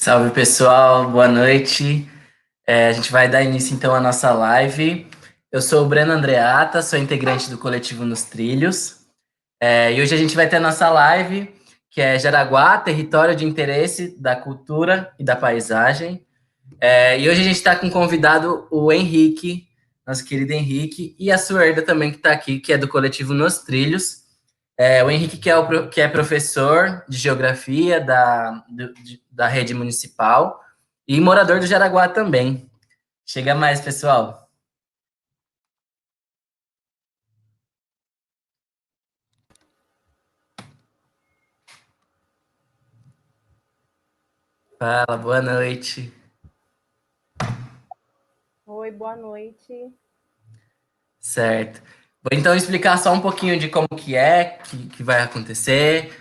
Salve pessoal, boa noite. A gente vai dar início então à nossa live. Eu sou o Breno Andreata, sou integrante do coletivo Nos Trilhos. E hoje a gente vai ter a nossa live, que é Jaraguá, Território de Interesse da Cultura e da Paisagem. E hoje a gente está com o convidado o Henrique, nosso querido Henrique, e a Suerda também que está aqui, que é do coletivo Nos Trilhos. O Henrique, que é professor de geografia da rede municipal e morador do Jaraguá também. Chega mais, pessoal. Fala, boa noite. Oi, boa noite. Certo. Vou então explicar só um pouquinho de como que vai acontecer,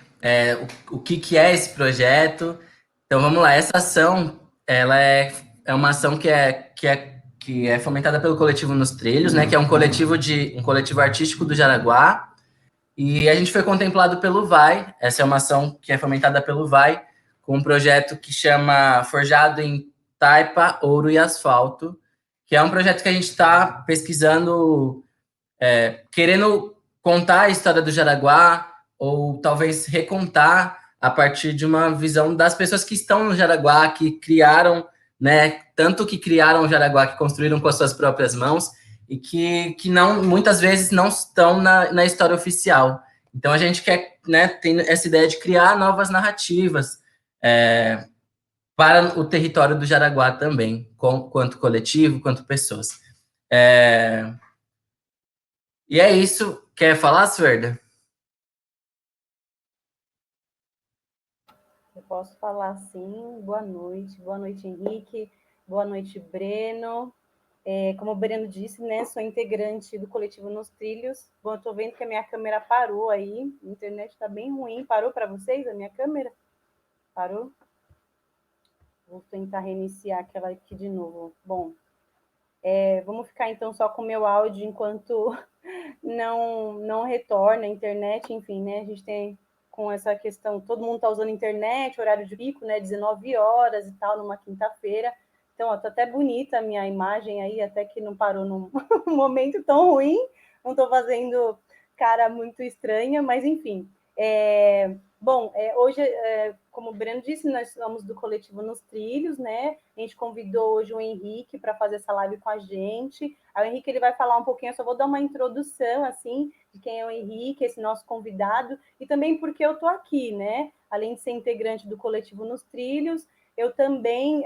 o que é esse projeto. Então vamos lá, essa ação, ela é uma ação que é fomentada pelo coletivo Nos Trilhos, né? Que é um coletivo artístico do Jaraguá. E a gente foi contemplado pelo Vai. Essa é uma ação que é fomentada pelo Vai, com um projeto que chama Forjado em Taipa, Ouro e Asfalto, que é um projeto que a gente está pesquisando, querendo contar a história do Jaraguá, ou talvez recontar a partir de uma visão das pessoas que estão no Jaraguá, que criaram, né, tanto que criaram o Jaraguá, que construíram com as suas próprias mãos, e que não, muitas vezes não estão na história oficial. Então a gente quer, né, tem essa ideia de criar novas narrativas, para o território do Jaraguá também, quanto coletivo, quanto pessoas. É, e é isso. Quer falar, Suerda? Eu posso falar sim. Boa noite, Henrique. Boa noite, Breno. Como o Breno disse, né, sou integrante do coletivo Nos Trilhos. Bom, eu tô vendo que a minha câmera parou aí, a internet está bem ruim. Parou para vocês a minha câmera? Parou? Vou tentar reiniciar aquela aqui de novo. Bom, vamos ficar então só com o meu áudio enquanto não retorna a internet, enfim, né? A gente tem com essa questão, todo mundo está usando internet, horário de pico, né? 19 horas e tal, numa quinta-feira. Então, ó, tá até bonita a minha imagem aí, até que não parou num momento tão ruim, não estou fazendo cara muito estranha, mas enfim. Hoje, como o Breno disse, nós somos do coletivo Nos Trilhos, né? A gente convidou hoje o Henrique para fazer essa live com a gente. Aí o Henrique ele vai falar um pouquinho, eu só vou dar uma introdução assim de quem é o Henrique, esse nosso convidado, e também porque eu estou aqui, né? Além de ser integrante do coletivo Nos Trilhos, eu também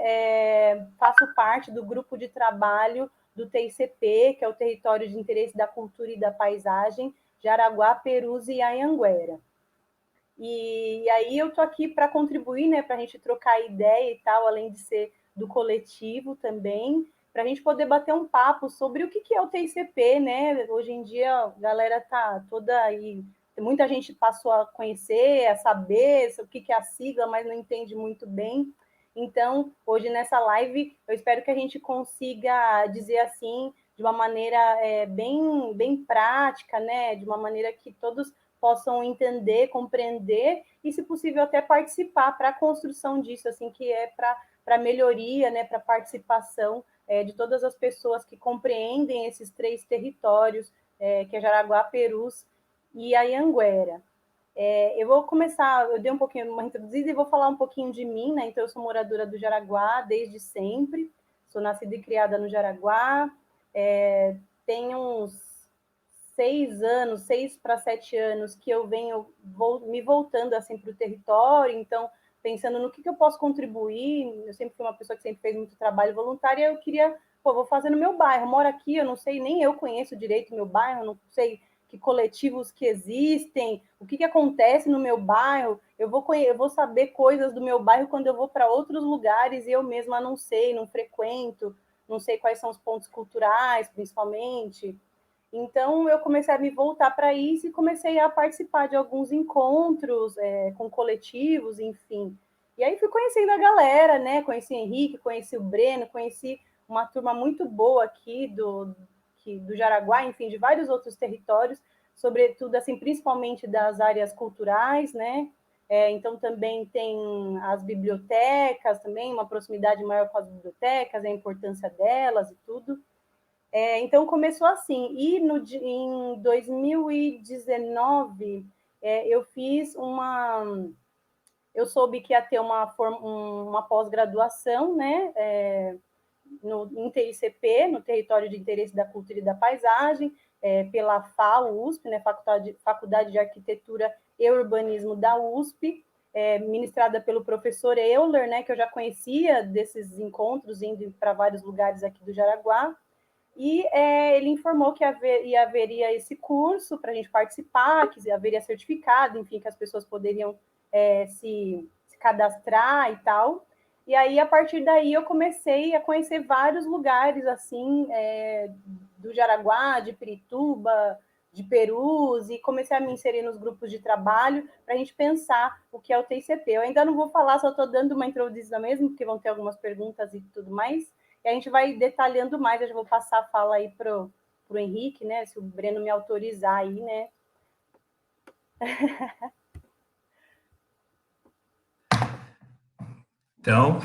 faço parte do grupo de trabalho do TICP, que é o Território de Interesse da Cultura e da Paisagem, Jaraguá, Perus e Anhanguera. E aí eu tô aqui para contribuir, né, para a gente trocar ideia e tal, além de ser do coletivo também, para a gente poder bater um papo sobre o que é o TICP, né? Hoje em dia a galera tá toda aí, muita gente passou a conhecer, a saber o que é a sigla, mas não entende muito bem. Então, hoje nessa live, eu espero que a gente consiga dizer assim, de uma maneira bem prática, né? De uma maneira que todos possam entender, compreender e, se possível, até participar para a construção disso, assim, que é para melhoria, né, para participação de todas as pessoas que compreendem esses três territórios, que é Jaraguá, Perus e Anhanguera. Eu vou começar, eu dei um pouquinho uma introduzida e vou falar um pouquinho de mim, né? Então, eu sou moradora do Jaraguá desde sempre, sou nascida e criada no Jaraguá, tenho uns 6 anos, 6 para 7 anos, que eu venho me voltando assim para o território, então pensando no que eu posso contribuir. Eu sempre fui uma pessoa que sempre fez muito trabalho voluntário, e eu queria, vou fazer no meu bairro, eu moro aqui, eu não sei, nem eu conheço direito o meu bairro, não sei que coletivos que existem, o que acontece no meu bairro, eu vou saber coisas do meu bairro quando eu vou para outros lugares e eu mesma não sei, não frequento, não sei quais são os pontos culturais, principalmente. Então, eu comecei a me voltar para isso e comecei a participar de alguns encontros com coletivos, enfim. E aí fui conhecendo a galera, né? Conheci o Henrique, conheci o Breno, conheci uma turma muito boa aqui do Jaraguá, enfim, de vários outros territórios, sobretudo, assim, principalmente das áreas culturais, né? Então também tem as bibliotecas também, uma proximidade maior com as bibliotecas, a importância delas e tudo. Então começou assim, e em 2019 eu fiz eu soube que ia ter uma pós-graduação, né, em TICP, no Território de Interesse da Cultura e da Paisagem, pela FAO USP, né, Faculdade de Arquitetura e Urbanismo da USP, ministrada pelo professor Euler, né, que eu já conhecia desses encontros, indo para vários lugares aqui do Jaraguá, e ele informou que haveria esse curso para a gente participar, que haveria certificado, enfim, que as pessoas poderiam se cadastrar e tal. E aí, a partir daí, eu comecei a conhecer vários lugares, assim, do Jaraguá, de Pirituba, de Perus, e comecei a me inserir nos grupos de trabalho para a gente pensar o que é o TICP. Eu ainda não vou falar, só estou dando uma introdução mesmo, porque vão ter algumas perguntas e tudo mais, e a gente vai detalhando mais. Eu já vou passar a fala aí pro Henrique, né, se o Breno me autorizar aí, né. Então,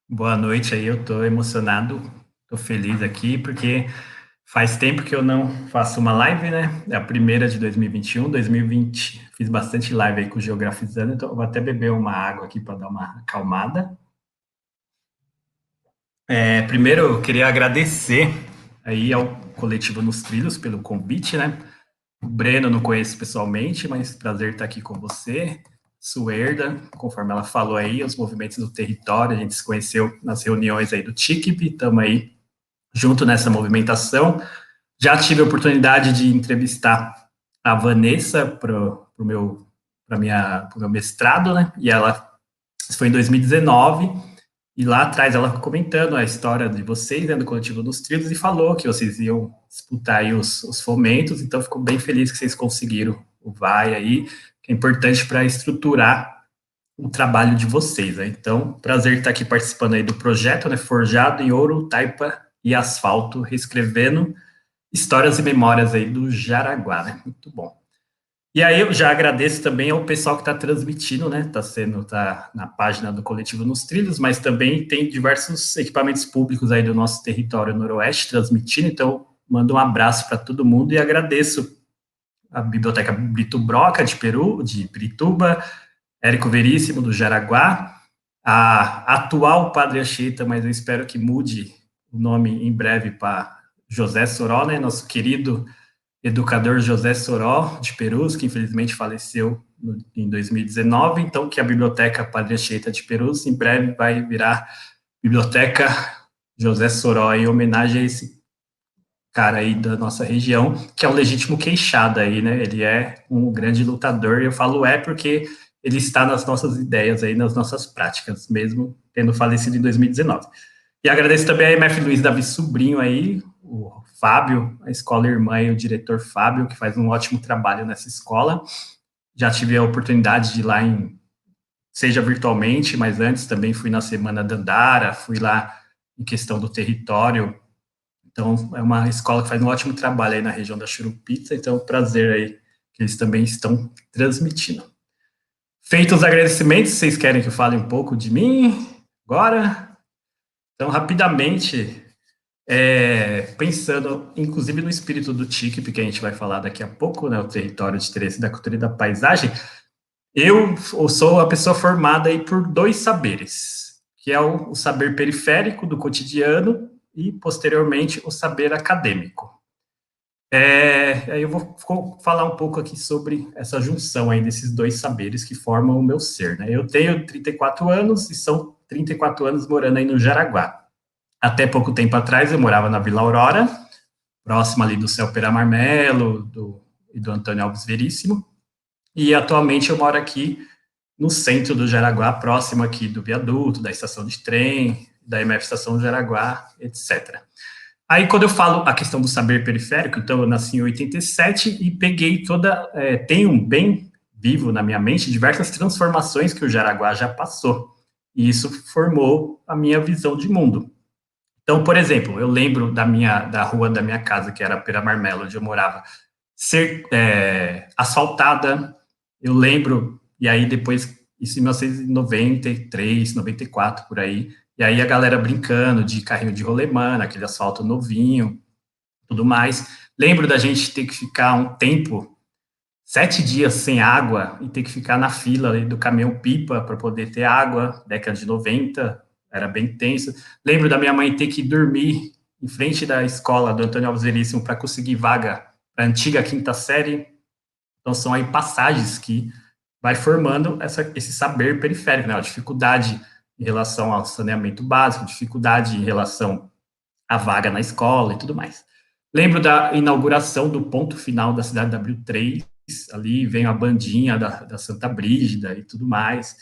boa noite aí, eu estou emocionado, estou feliz aqui, porque faz tempo que eu não faço uma live, né? É a primeira de 2021, 2020, fiz bastante live aí com o Geografizando, então eu vou até beber uma água aqui para dar uma acalmada. Primeiro, eu queria agradecer aí ao Coletivo Nos Trilhos pelo convite, né? O Breno não conheço pessoalmente, mas prazer estar aqui com você. Suerda, conforme ela falou aí, os movimentos do território, a gente se conheceu nas reuniões aí do TICP, estamos aí junto nessa movimentação. Já tive a oportunidade de entrevistar a Vanessa para o meu mestrado, né? E isso foi em 2019, e lá atrás ela comentando a história de vocês, né, do Coletivo dos Trilhos, e falou que vocês iam disputar aí os fomentos, então ficou bem feliz que vocês conseguiram o VAI aí, que é importante para estruturar o trabalho de vocês, né? Então, prazer estar aqui participando aí do projeto, né, Forjado em Ouro, Taipa e Asfalto, reescrevendo histórias e memórias aí do Jaraguá, né? Muito bom. E aí eu já agradeço também ao pessoal que está transmitindo, né? Tá na página do Coletivo Nos Trilhos, mas também tem diversos equipamentos públicos aí do nosso território noroeste transmitindo, então mando um abraço para todo mundo e agradeço a Biblioteca Brito Broca de Pirituba, Érico Veríssimo do Jaraguá, a atual Padre Anchieta, mas eu espero que mude o nome em breve para José Soró, né? Nosso querido educador José Soró, de Perus, que infelizmente faleceu em 2019, então que a Biblioteca Padre Anchieta de Perus em breve vai virar Biblioteca José Soró, em homenagem a esse cara aí da nossa região, que é o legítimo queixada aí, né? Ele é um grande lutador, e eu falo porque ele está nas nossas ideias aí, nas nossas práticas, mesmo tendo falecido em 2019. E agradeço também a MF Luiz Davi Sobrinho aí, o Fábio, a escola irmã e o diretor Fábio, que faz um ótimo trabalho nessa escola. Já tive a oportunidade de ir lá seja virtualmente, mas antes também fui na Semana da Andara, fui lá em questão do território. Então, é uma escola que faz um ótimo trabalho aí na região da Churupita, então é um prazer aí que eles também estão transmitindo. Feitos os agradecimentos, vocês querem que eu fale um pouco de mim agora? Então, rapidamente, pensando, inclusive, no espírito do TIC, que a gente vai falar daqui a pouco, né, o território de interesse da cultura e da paisagem, eu sou a pessoa formada aí por dois saberes, que é o saber periférico do cotidiano e, posteriormente, o saber acadêmico. Aí eu vou falar um pouco aqui sobre essa junção aí desses dois saberes que formam o meu ser, né? Eu tenho 34 anos e são 34 anos morando aí no Jaraguá. Até pouco tempo atrás eu morava na Vila Aurora, próximo ali do Celpera Marmelo e do Antônio Alves Veríssimo, e atualmente eu moro aqui no centro do Jaraguá, próximo aqui do viaduto, da estação de trem, da MF Estação do Jaraguá, etc. Aí, quando eu falo a questão do saber periférico, então eu nasci em 87 e peguei tenho bem vivo na minha mente diversas transformações que o Jaraguá já passou, e isso formou a minha visão de mundo. Então, por exemplo, eu lembro da rua da minha casa, que era Pera Marmelo, onde eu morava, ser asfaltada. Eu lembro e aí depois, isso em 1993, 94, por aí, e aí a galera brincando de carrinho de rolemã, aquele asfalto novinho, tudo mais. Lembro da gente ter que ficar um tempo, 7 dias sem água, e ter que ficar na fila ali do caminhão-pipa para poder ter água, década de 90, era bem tenso. Lembro da minha mãe ter que dormir em frente da escola do Antônio Alves Veríssimo para conseguir vaga para a antiga quinta série. Então, são aí passagens que vai formando esse saber periférico, né? A dificuldade em relação ao saneamento básico, dificuldade em relação à vaga na escola e tudo mais. Lembro da inauguração do ponto final da cidade da W3, ali vem a bandinha da Santa Brígida e tudo mais.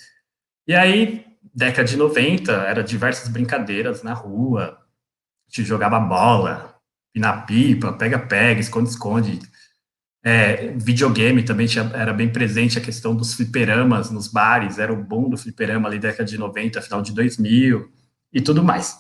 E aí, década de 90, era diversas brincadeiras na rua, a gente jogava bola, pinar-pipa, pega-pega, esconde-esconde. Videogame também era bem presente, a questão dos fliperamas nos bares, era o boom do fliperama ali, década de 90, final de 2000, e tudo mais.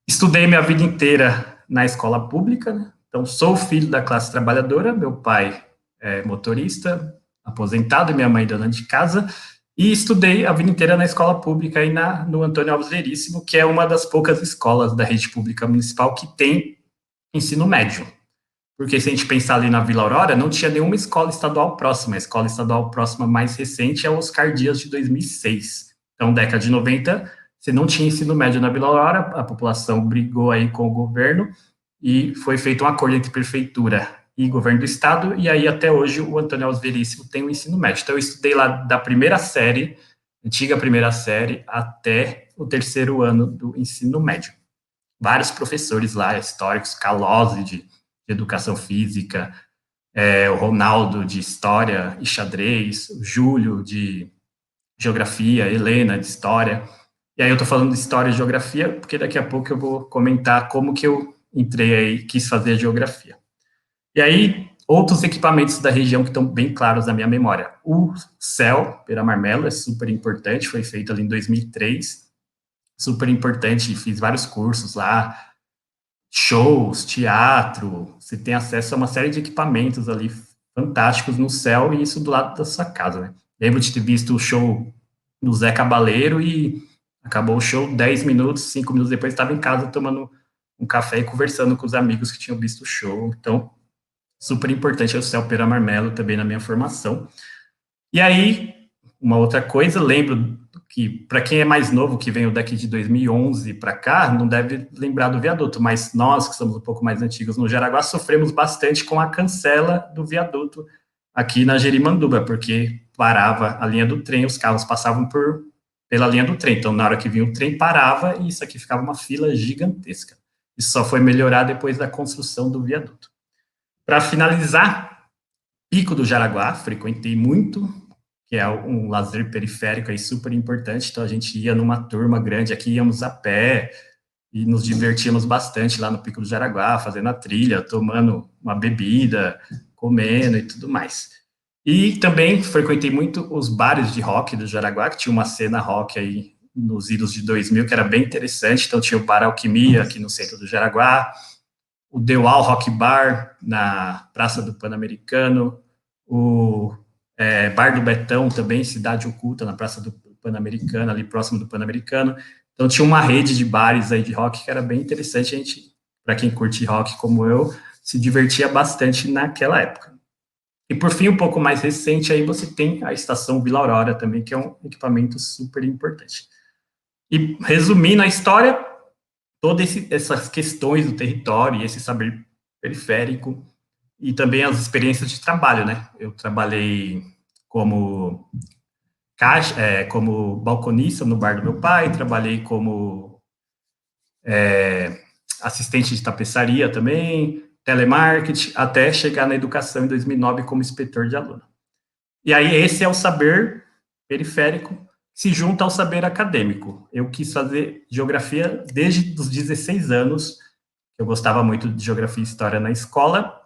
Estudei minha vida inteira na escola pública, né? Então sou filho da classe trabalhadora, meu pai é motorista, aposentado, e minha mãe dona de casa, e estudei a vida inteira na escola pública, aí no Antônio Alves Veríssimo, que é uma das poucas escolas da rede pública municipal que tem ensino médio. Porque se a gente pensar ali na Vila Aurora, não tinha nenhuma escola estadual próxima. A escola estadual próxima mais recente é o Oscar Dias, de 2006. Então, década de 90, você não tinha ensino médio na Vila Aurora, a população brigou aí com o governo e foi feito um acordo entre prefeitura e governo do estado, e aí até hoje o Antônio Alves Veríssimo tem o ensino médio. Então, eu estudei lá da primeira série, antiga primeira série, até o terceiro ano do ensino médio. Vários professores lá, históricos, Calozzi, de educação física, o Ronaldo de história e xadrez, o Júlio de geografia, Helena de história. E aí eu tô falando de história e geografia, porque daqui a pouco eu vou comentar como que eu entrei aí, quis fazer geografia. E aí, outros equipamentos da região que estão bem claros na minha memória. O CEL, Pera Marmelo, é super importante, foi feito ali em 2003, super importante, fiz vários cursos lá, shows, teatro, você tem acesso a uma série de equipamentos ali fantásticos no céu, e isso do lado da sua casa, né? Lembro de ter visto o show do Zé Cabaleiro e acabou o show 10 minutos, 5 minutos depois estava em casa tomando um café e conversando com os amigos que tinham visto o show. Então, super importante é o Céu Pera Marmelo também na minha formação. E aí, uma outra coisa, lembro que, para quem é mais novo, que veio daqui de 2011 para cá, não deve lembrar do viaduto, mas nós, que somos um pouco mais antigos no Jaraguá, sofremos bastante com a cancela do viaduto aqui na Jerimanduba, porque parava a linha do trem, os carros passavam pela linha do trem, então na hora que vinha o trem parava, e isso aqui ficava uma fila gigantesca. Isso só foi melhorar depois da construção do viaduto. Para finalizar, Pico do Jaraguá, frequentei muito, que é um lazer periférico aí super importante. Então a gente ia numa turma grande aqui, íamos a pé e nos divertíamos bastante lá no Pico do Jaraguá, fazendo a trilha, tomando uma bebida, comendo e tudo mais. E também frequentei muito os bares de rock do Jaraguá, que tinha uma cena rock aí nos idos de 2000, que era bem interessante. Então tinha o Bar Alquimia aqui no centro do Jaraguá, o The Wall Rock Bar na Praça do Pan-Americano, o Bar do Betão também, Cidade Oculta, na Praça do Pan-Americano, ali próximo do Pan-Americano. Então tinha uma rede de bares aí de rock que era bem interessante. A gente, para quem curte rock como eu, se divertia bastante naquela época. E por fim, um pouco mais recente, aí você tem a Estação Vila Aurora também, que é um equipamento super importante. E resumindo a história, todas essas questões do território e esse saber periférico, e também as experiências de trabalho, né? Eu trabalhei como como balconista no bar do meu pai, trabalhei como assistente de tapeçaria também, telemarketing, até chegar na educação em 2009 como inspetor de aluno. E aí esse é o saber periférico que se junta ao saber acadêmico. Eu quis fazer geografia desde os 16 anos, eu gostava muito de geografia e história na escola.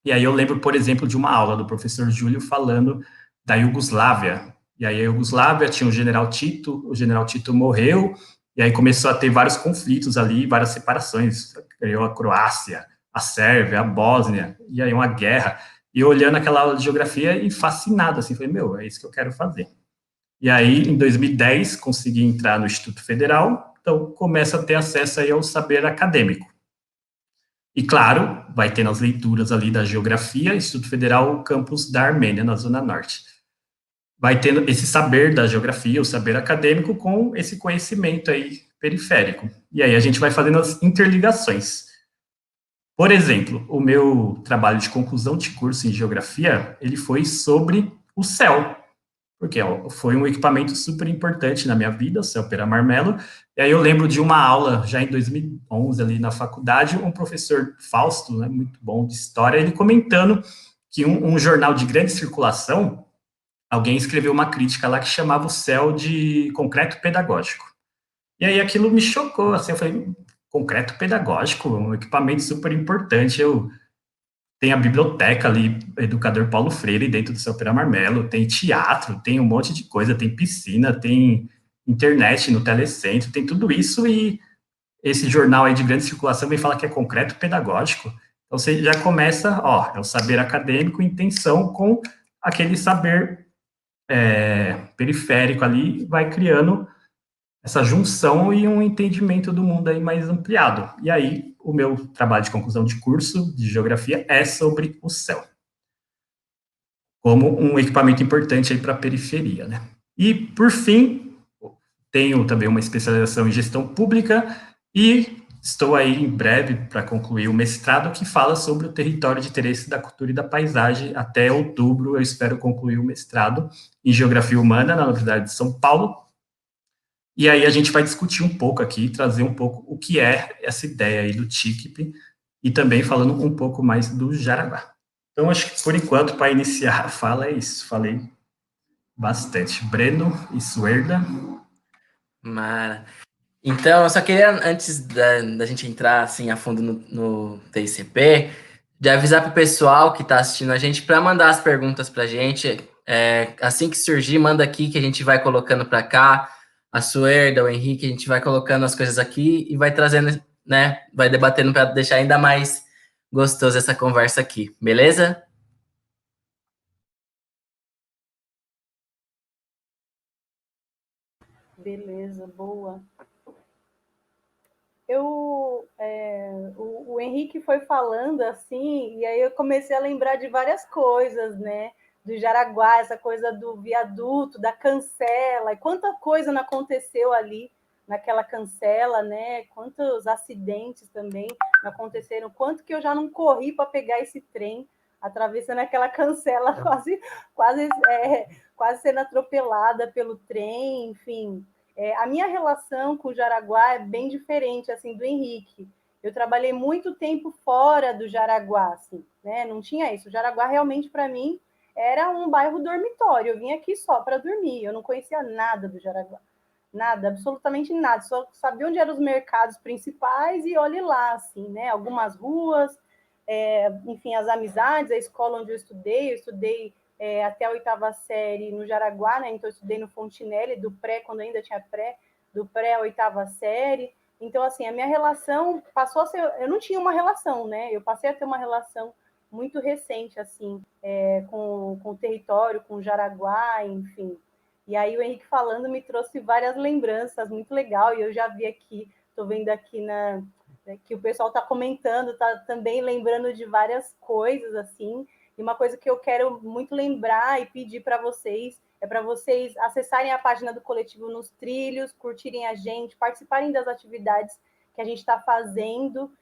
E aí eu lembro, por exemplo, de uma aula do professor Júlio falando da Iugoslávia. E aí a Iugoslávia tinha o general Tito morreu, e aí começou a ter vários conflitos ali, várias separações. Criou a Croácia, a Sérvia, a Bósnia, e aí uma guerra. E eu olhando aquela aula de geografia e fascinado, assim, falei, meu, é isso que eu quero fazer. E aí, em 2010, consegui entrar no Instituto Federal, então começa a ter acesso aí ao saber acadêmico. E, claro, vai ter nas leituras ali da geografia, Instituto Federal, campus da Armênia, na Zona Norte. Vai tendo esse saber da geografia, o saber acadêmico, com esse conhecimento aí periférico. E aí a gente vai fazendo as interligações. Por exemplo, o meu trabalho de conclusão de curso em geografia, ele foi sobre o céu, porque foi um equipamento super importante na minha vida, o céu Pera Marmelo. E aí eu lembro de uma aula, já em 2011, ali na faculdade, um professor Fausto, né, muito bom de história, ele comentando que um jornal de grande circulação, alguém escreveu uma crítica lá que chamava o céu de concreto pedagógico. E aí aquilo me chocou, assim, eu falei, concreto pedagógico, um equipamento super importante, tem a biblioteca ali, Educador Paulo Freire, dentro do seu Pera Marmelo, tem teatro, tem um monte de coisa, tem piscina, tem internet no telecentro, tem tudo isso, e esse jornal aí de grande circulação vem falar que é concreto pedagógico. Então você já começa, ó, é o saber acadêmico em tensão com aquele saber periférico ali, vai criando essa junção e um entendimento do mundo aí mais ampliado. E aí, o meu trabalho de conclusão de curso de geografia é sobre o céu, como um equipamento importante aí para a periferia, né? E, por fim, tenho também uma especialização em gestão pública e estou aí em breve para concluir o mestrado que fala sobre o território de interesse da cultura e da paisagem. Até outubro eu espero concluir o mestrado em geografia humana na Universidade de São Paulo. E aí a gente vai discutir um pouco aqui, trazer um pouco o que é essa ideia aí do TICP e também falando um pouco mais do Jaraguá. Então, acho que por enquanto, para iniciar a fala, é isso. Falei bastante. Breno e Suerda. Mara. Então, eu só queria, antes da gente entrar assim a fundo no TICP, de avisar para o pessoal que está assistindo a gente para mandar as perguntas para a gente. Assim que surgir, manda aqui que a gente vai colocando para cá. A Suerda, o Henrique, a gente vai colocando as coisas aqui e vai trazendo, né? Vai debatendo para deixar ainda mais gostoso essa conversa aqui, beleza? Beleza, boa. O Henrique foi falando assim, e aí eu comecei a lembrar de várias coisas, né? Do Jaraguá, essa coisa do viaduto, da cancela, e quanta coisa não aconteceu ali naquela cancela, né? Quantos acidentes também não aconteceram, quanto que eu já não corri para pegar esse trem atravessando aquela cancela, quase sendo atropelada pelo trem, enfim. A minha relação com o Jaraguá é bem diferente assim do Henrique. Eu trabalhei muito tempo fora do Jaraguá, assim, né? Não tinha isso. O Jaraguá realmente para mim era um bairro dormitório. Eu vim aqui só para dormir. Eu não conhecia nada do Jaraguá, nada, absolutamente nada. Só sabia onde eram os mercados principais e olhe lá, assim, né? Algumas ruas, enfim, as amizades, a escola onde eu estudei até a oitava série no Jaraguá, né? Então eu estudei no Fontinelli, do pré, quando ainda tinha pré, do pré à oitava série. Então, assim, a minha relação passou a ser... Eu não tinha uma relação, né? Eu passei a ter uma relação muito recente, assim, com o território, com o Jaraguá, enfim. E aí o Henrique falando me trouxe várias lembranças, muito legal, e eu já vi aqui, estou vendo aqui que o pessoal está comentando, está também lembrando de várias coisas, assim, e uma coisa que eu quero muito lembrar e pedir para vocês é para vocês acessarem a página do Coletivo nos Trilhos, curtirem a gente, participarem das atividades que a gente está fazendo.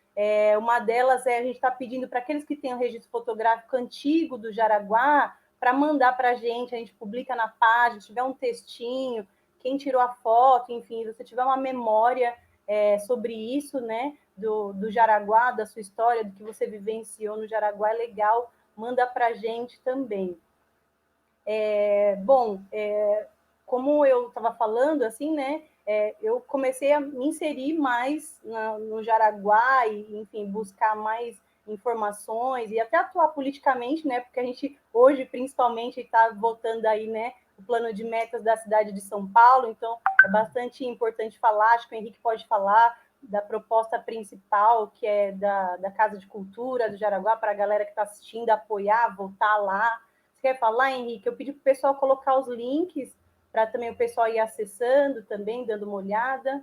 Uma delas a gente está pedindo para aqueles que têm o registro fotográfico antigo do Jaraguá, para mandar para a gente publica na página, se tiver um textinho, quem tirou a foto, enfim, se você tiver uma memória sobre isso, né, do Jaraguá, da sua história, do que você vivenciou no Jaraguá, é legal, manda para a gente também. Como eu estava falando, assim, né, eu comecei a me inserir mais no Jaraguá e, enfim, buscar mais informações e até atuar politicamente, né, porque a gente hoje, principalmente, está votando aí, né, o plano de metas da cidade de São Paulo, então é bastante importante falar, acho que o Henrique pode falar da proposta principal, que é da Casa de Cultura do Jaraguá, para a galera que está assistindo, apoiar, votar lá. Você quer falar, Henrique? Eu pedi para o pessoal colocar os links para também o pessoal ir acessando também, dando uma olhada?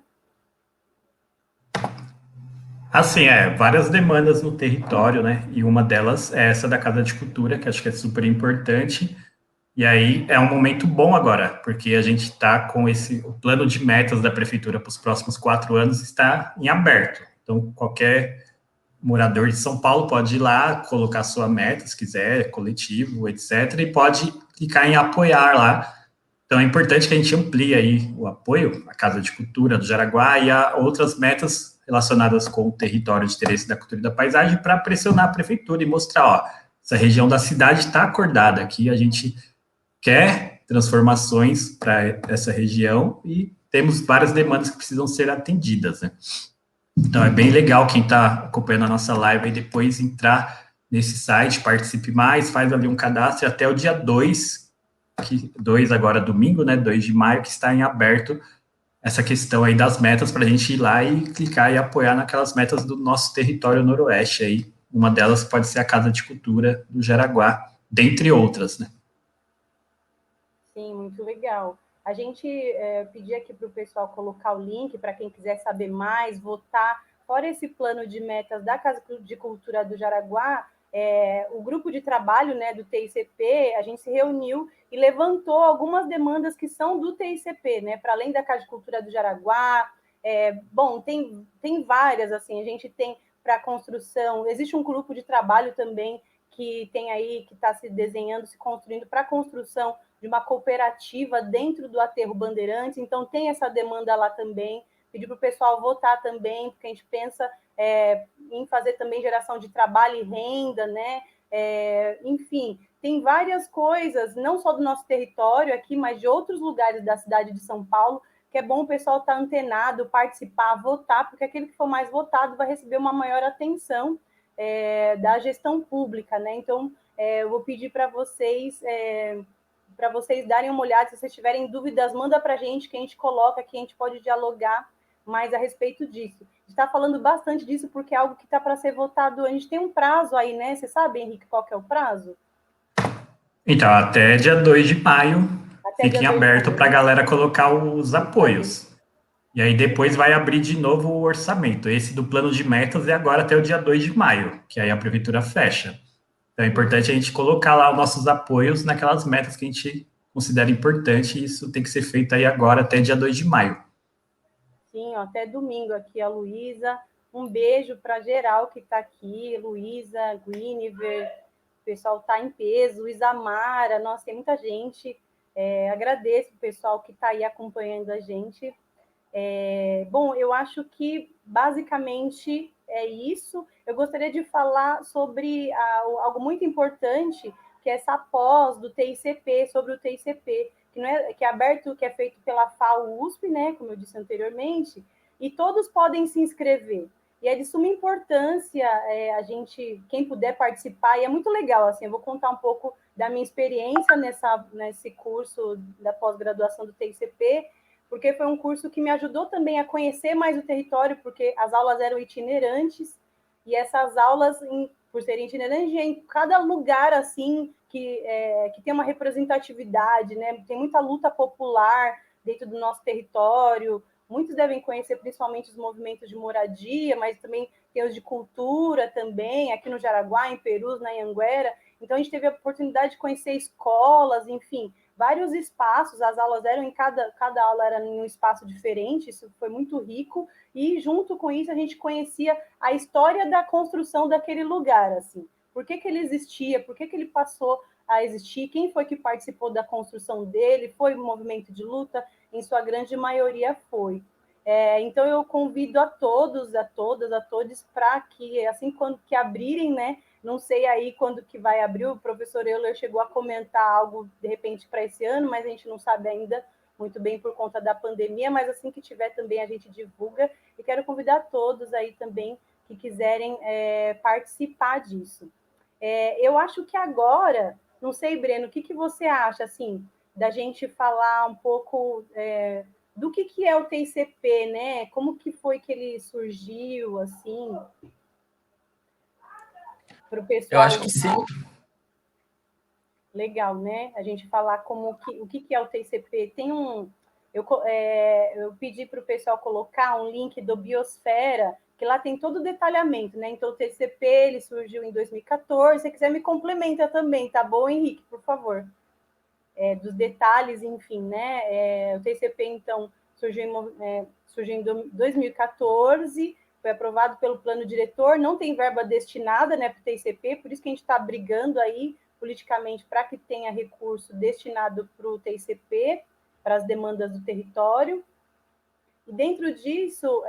Assim, várias demandas no território, né? E uma delas é essa da Casa de Cultura, que acho que é super importante. E aí é um momento bom agora, porque a gente está com o plano de metas da prefeitura para os próximos 4 anos está em aberto. Então, qualquer morador de São Paulo pode ir lá, colocar sua meta, se quiser, coletivo, etc., e pode clicar em apoiar lá. Então, é importante que a gente amplie aí o apoio à Casa de Cultura do Jaraguá e a outras metas relacionadas com o território de interesse da cultura e da paisagem para pressionar a prefeitura e mostrar, ó, essa região da cidade está acordada aqui, a gente quer transformações para essa região e temos várias demandas que precisam ser atendidas, né? Então, é bem legal quem está acompanhando a nossa live e depois entrar nesse site, participe mais, faz ali um cadastro e até o dia 2, 2 agora domingo, né, 2 de maio, que está em aberto essa questão aí das metas para a gente ir lá e clicar e apoiar naquelas metas do nosso território noroeste aí. Uma delas pode ser a Casa de Cultura do Jaraguá, dentre outras, né? Sim, muito legal. A gente pedir aqui para o pessoal colocar o link para quem quiser saber mais, votar. Fora esse plano de metas da Casa de Cultura do Jaraguá, o grupo de trabalho, né, do TICP, a gente se reuniu e levantou algumas demandas que são do TICP, né, para além da Casa de Cultura do Jaraguá. Bom, tem várias, assim, a gente tem para construção, existe um grupo de trabalho também que tem aí, que está se desenhando, se construindo para a construção de uma cooperativa dentro do Aterro Bandeirantes, então tem essa demanda lá também, pedir para o pessoal votar também, porque a gente pensa em fazer também geração de trabalho e renda, né? Enfim, tem várias coisas, não só do nosso território aqui, mas de outros lugares da cidade de São Paulo, que é bom o pessoal estar antenado, participar, votar, porque aquele que for mais votado vai receber uma maior atenção da gestão pública, né? Então, eu vou pedir para vocês darem uma olhada. Se vocês tiverem dúvidas, manda para a gente, que a gente coloca aqui, a gente pode dialogar mais a respeito disso. A gente está falando bastante disso porque é algo que está para ser votado. A gente tem um prazo aí, né? Você sabe, Henrique, qual que é o prazo? Então, até dia 2 de maio, Dia fiquem 2 de aberto maio, para a né? galera colocar os apoios. E aí depois vai abrir de novo o orçamento. Esse do plano de metas é agora até o dia 2 de maio, que aí a prefeitura fecha. Então é importante a gente colocar lá os nossos apoios naquelas metas que a gente considera importante, e isso tem que ser feito aí agora até dia 2 de maio. Sim, ó, até domingo aqui, a Luísa. Um beijo para geral que está aqui, Luísa, Guinevere, o pessoal está em peso, Luísa Mara, nossa, tem muita gente. Agradeço o pessoal que está aí acompanhando a gente. Bom, eu acho que basicamente é isso. Eu gostaria de falar sobre algo muito importante, que é essa pós do TICP, sobre o TICP, que é aberto, que é feito pela FAO-USP, né, como eu disse anteriormente, e todos podem se inscrever. E é de suma importância a gente, quem puder participar, e é muito legal, assim, eu vou contar um pouco da minha experiência nesse curso da pós-graduação do TICP, porque foi um curso que me ajudou também a conhecer mais o território, porque as aulas eram itinerantes, e essas aulas, por serem itinerantes, em cada lugar, assim, que tem uma representatividade, né? Tem muita luta popular dentro do nosso território, muitos devem conhecer principalmente os movimentos de moradia, mas também tem os de cultura também, aqui no Jaraguá, em Perus, na Anhanguera. Então, a gente teve a oportunidade de conhecer escolas, enfim, vários espaços, as aulas eram cada aula era em um espaço diferente, isso foi muito rico, e junto com isso a gente conhecia a história da construção daquele lugar, assim, por que ele existia, por que ele passou a existir, quem foi que participou da construção dele, foi um movimento de luta, em sua grande maioria foi. Então eu convido a todos, a todas, a todos, para que, assim, quando que abrirem, né, não sei aí quando que vai abrir, o professor Euler chegou a comentar algo, de repente, para esse ano, mas a gente não sabe ainda muito bem por conta da pandemia, mas assim que tiver também a gente divulga, e quero convidar todos aí também que quiserem participar disso. Eu acho que agora, não sei, Breno, o que você acha, assim, da gente falar um pouco do que é o TICP, né? Como que foi que ele surgiu, assim, para o Eu pessoal. acho que sim. legal, né? A gente falar o que é o TCP. Eu pedi para o pessoal colocar um link do Biosfera, que lá tem todo o detalhamento, né? Então, o TCP ele surgiu em 2014. Se você quiser, me complementa também, tá bom, Henrique? Por favor. Dos detalhes, enfim, né? O TCP, então, surgiu em 2014, foi aprovado pelo plano diretor, não tem verba destinada, né, para o TCP, por isso que a gente está brigando aí politicamente para que tenha recurso destinado para o TCP, para as demandas do território. E dentro disso,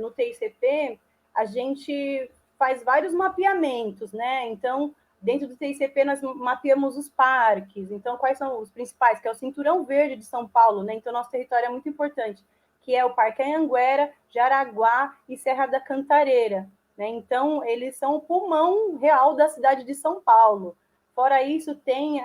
no TCP, a gente faz vários mapeamentos, né? Então, dentro do TCP, nós mapeamos os parques. Então, quais são os principais? Que é o Cinturão Verde de São Paulo, né? Então, nosso território é muito importante, que é o Parque Anhanguera, Jaraguá e Serra da Cantareira, né? Então, eles são o pulmão real da cidade de São Paulo. Fora isso, tem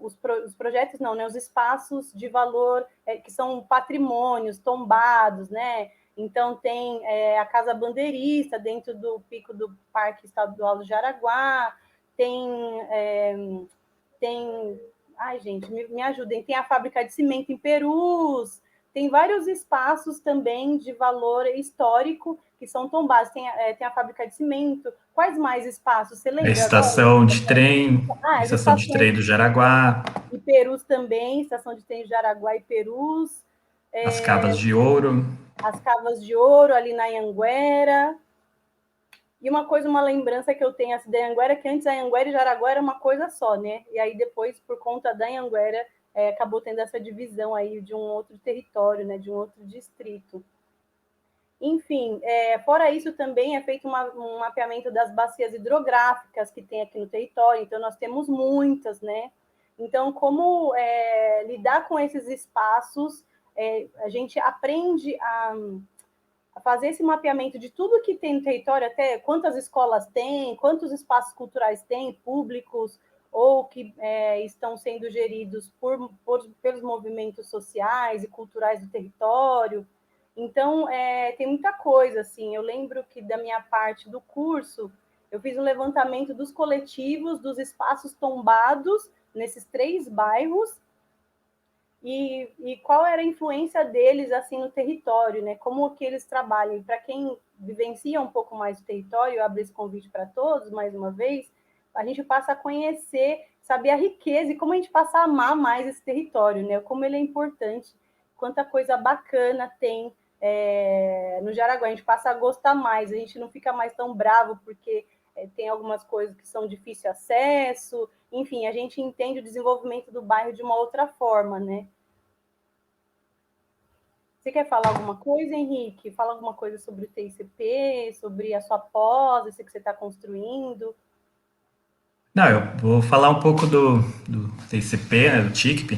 os projetos, não, né? Os espaços de valor que são patrimônios tombados, né? Então, tem a Casa Bandeirista dentro do pico do Parque Estadual do Jaraguá, tem ai, gente, me ajudem, tem a Fábrica de Cimento em Perus, tem vários espaços também de valor histórico que são tombados, tem a Fábrica de Cimento, quais mais espaços, você A lembra agora? estação de trem, As estação de trem estações do Jaraguá, e Perus também, estação de trem de Jaraguá e Perus, as Cavas de Ouro. as Cavas de Ouro ali na Anhanguera. E uma lembrança que eu tenho assim, da Anhanguera, que antes a Anhanguera e Jaraguá era uma coisa só, né? E aí depois, por conta da Anhanguera, acabou tendo essa divisão aí de um outro território, né? De um outro distrito. Enfim, fora isso também é feito um mapeamento das bacias hidrográficas que tem aqui no território, então nós temos muitas, né? Então, como lidar com esses espaços, a gente aprende a fazer esse mapeamento de tudo que tem no território, até quantas escolas tem, quantos espaços culturais tem, públicos, ou que estão sendo geridos pelos movimentos sociais e culturais do território. Então, tem muita coisa, assim. Eu lembro que da minha parte do curso, eu fiz um levantamento dos coletivos, dos espaços tombados nesses 3 bairros, e qual era a influência deles, assim, no território, né? Como que eles trabalham. Para quem vivencia um pouco mais o território, eu abro esse convite para todos, mais uma vez, a gente passa a conhecer, saber a riqueza e como a gente passa a amar mais esse território, né? Como ele é importante, quanta coisa bacana tem no Jaraguá, a gente passa a gostar mais, a gente não fica mais tão bravo porque tem algumas coisas que são difícil acesso, enfim, a gente entende o desenvolvimento do bairro de uma outra forma, né? Você quer falar alguma coisa, Henrique? Fala alguma coisa sobre o TCP, sobre a sua pós, isso que você está construindo? Não, eu vou falar um pouco do TCP, né, do TICP.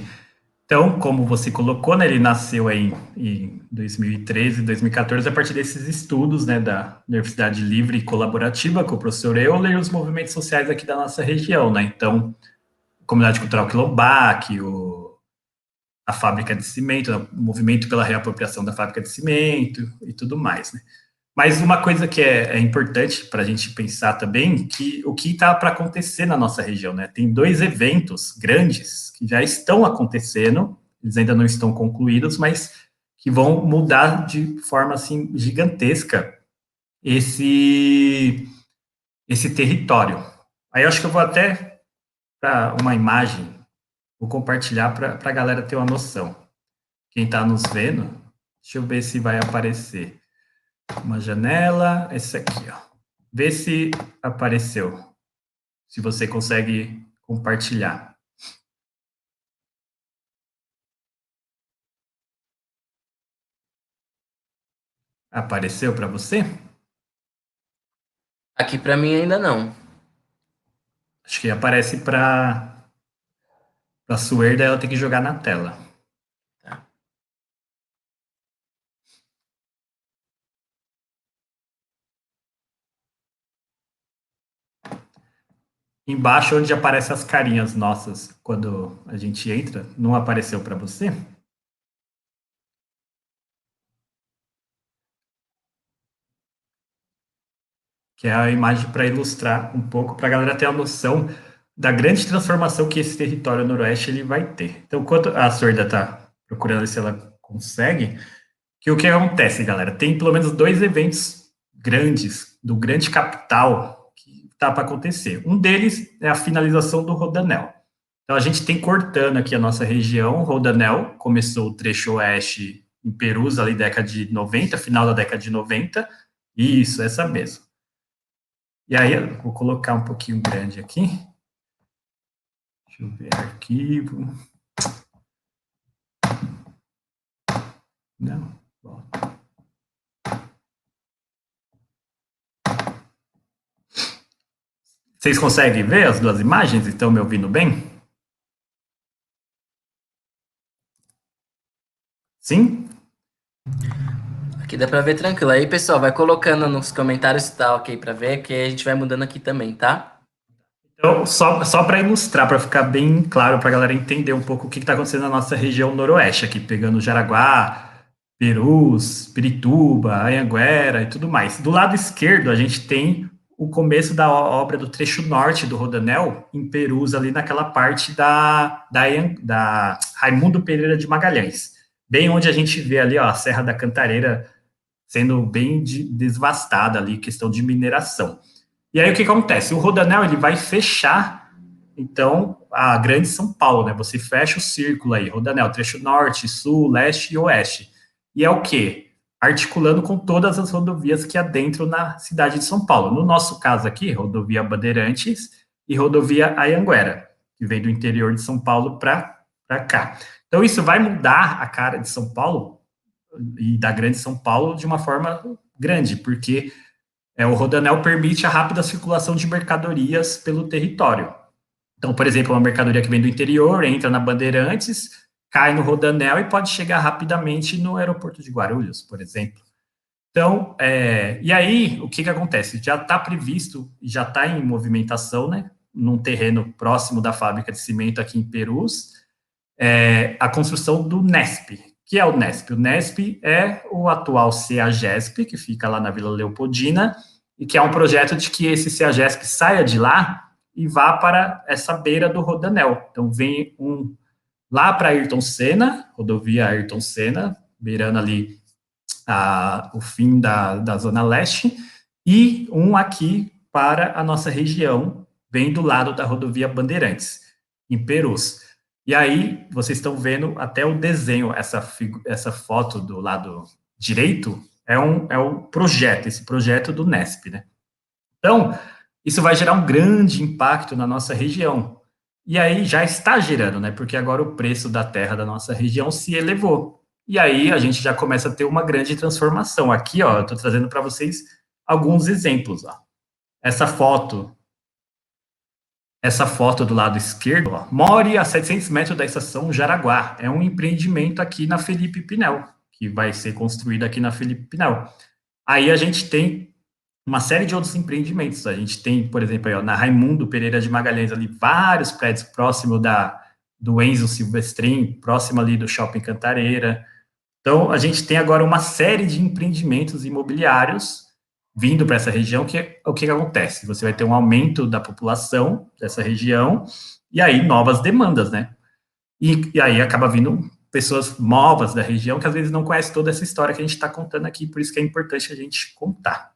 Então, como você colocou, né, ele nasceu aí em 2013, 2014, a partir desses estudos, né, da Universidade Livre e Colaborativa com o professor Euler e os movimentos sociais aqui da nossa região, né? Então, a Comunidade Cultural Quilombac, a Fábrica de Cimento, né, o movimento pela reapropriação da Fábrica de Cimento e tudo mais, né? Mas uma coisa que é importante para a gente pensar também, que o que está para acontecer na nossa região, né? Tem 2 eventos grandes que já estão acontecendo, eles ainda não estão concluídos, mas que vão mudar de forma assim gigantesca esse território. Aí eu acho que eu vou até para uma imagem, vou compartilhar para a galera ter uma noção. Quem está nos vendo, deixa eu ver se vai aparecer. Uma janela, esse aqui, ó. Vê se apareceu. Se você consegue compartilhar. Apareceu para você? Aqui para mim ainda não. Acho que aparece para a Suerda, ela tem que jogar na tela. Tá. Embaixo, onde aparecem as carinhas nossas quando a gente entra, não apareceu para você? que é a imagem para ilustrar um pouco, para a galera ter a noção da grande transformação que esse território noroeste ele vai ter. Então, enquanto a Sorda está procurando se ela consegue, que o que acontece, galera? Tem pelo menos 2 eventos grandes, do grande capital, que está para acontecer. Um deles é a finalização do Rodanel. Então, a gente tem cortando aqui a nossa região, o Rodanel, começou o trecho oeste em Perus, ali década de 90, final da década de 90, isso, essa mesmo. E aí, eu vou colocar um pouquinho grande aqui. Deixa eu ver, arquivo. Não, volta. Vocês conseguem ver as 2 imagens? Estão me ouvindo bem? Sim? Aqui dá para ver tranquilo. Aí, pessoal, vai colocando nos comentários se tá ok para ver, que a gente vai mudando aqui também, tá? Então, só para ilustrar, para ficar bem claro, para a galera entender um pouco o que está acontecendo na nossa região noroeste, aqui pegando Jaraguá, Perus, Pirituba, Anhanguera e tudo mais. Do lado esquerdo, a gente tem o começo da obra do trecho norte do Rodanel, em Perus, ali naquela parte da Raimundo Pereira de Magalhães. Bem onde a gente vê ali ó, a Serra da Cantareira sendo bem devastada ali, questão de mineração. E aí o que acontece? O Rodanel ele vai fechar, então, a grande São Paulo, né? Você fecha o círculo aí, Rodanel, trecho norte, sul, leste e oeste. E é o quê? Articulando com todas as rodovias que adentram na cidade de São Paulo. No nosso caso aqui, rodovia Bandeirantes e rodovia Anhanguera, que vem do interior de São Paulo para cá. Então, isso vai mudar a cara de São Paulo e da grande São Paulo de uma forma grande, porque o Rodanel permite a rápida circulação de mercadorias pelo território. Então, por exemplo, uma mercadoria que vem do interior, entra na Bandeirantes, cai no Rodanel e pode chegar rapidamente no aeroporto de Guarulhos, por exemplo. Então, e aí, o que acontece? Já está previsto, já está em movimentação, né, num terreno próximo da fábrica de cimento aqui em Perus, a construção do NESP. Que é o NESP? O NESP é o atual CEAGESP, que fica lá na Vila Leopoldina, e que é um projeto de que esse CEAGESP saia de lá e vá para essa beira do Rodanel. Então, vem lá para Ayrton Senna, rodovia Ayrton Senna, beirando ali o fim da Zona Leste, e um aqui para a nossa região, bem do lado da rodovia Bandeirantes, em Perus. E aí, vocês estão vendo até o desenho, essa foto do lado direito, é um projeto, esse projeto do NESP, né? Então, isso vai gerar um grande impacto na nossa região. E aí já está gerando, né? Porque agora o preço da terra da nossa região se elevou. E aí a gente já começa a ter uma grande transformação. Aqui, ó, eu estou trazendo para vocês alguns exemplos, ó. Essa foto do lado esquerdo, ó, more a 700 metros da estação Jaraguá. É um empreendimento aqui na Felipe Pinel, que vai ser construído aqui na Felipe Pinel. Aí a gente tem uma série de outros empreendimentos. A gente tem, por exemplo, aí, ó, na Raimundo Pereira de Magalhães, ali, vários prédios próximo do Enzo Silvestrin, próximo ali do Shopping Cantareira. Então, a gente tem agora uma série de empreendimentos imobiliários vindo para essa região, que o que acontece? Você vai ter um aumento da população dessa região, e aí novas demandas, né? E aí acaba vindo pessoas novas da região, que às vezes não conhecem toda essa história que a gente está contando aqui, por isso que é importante a gente contar.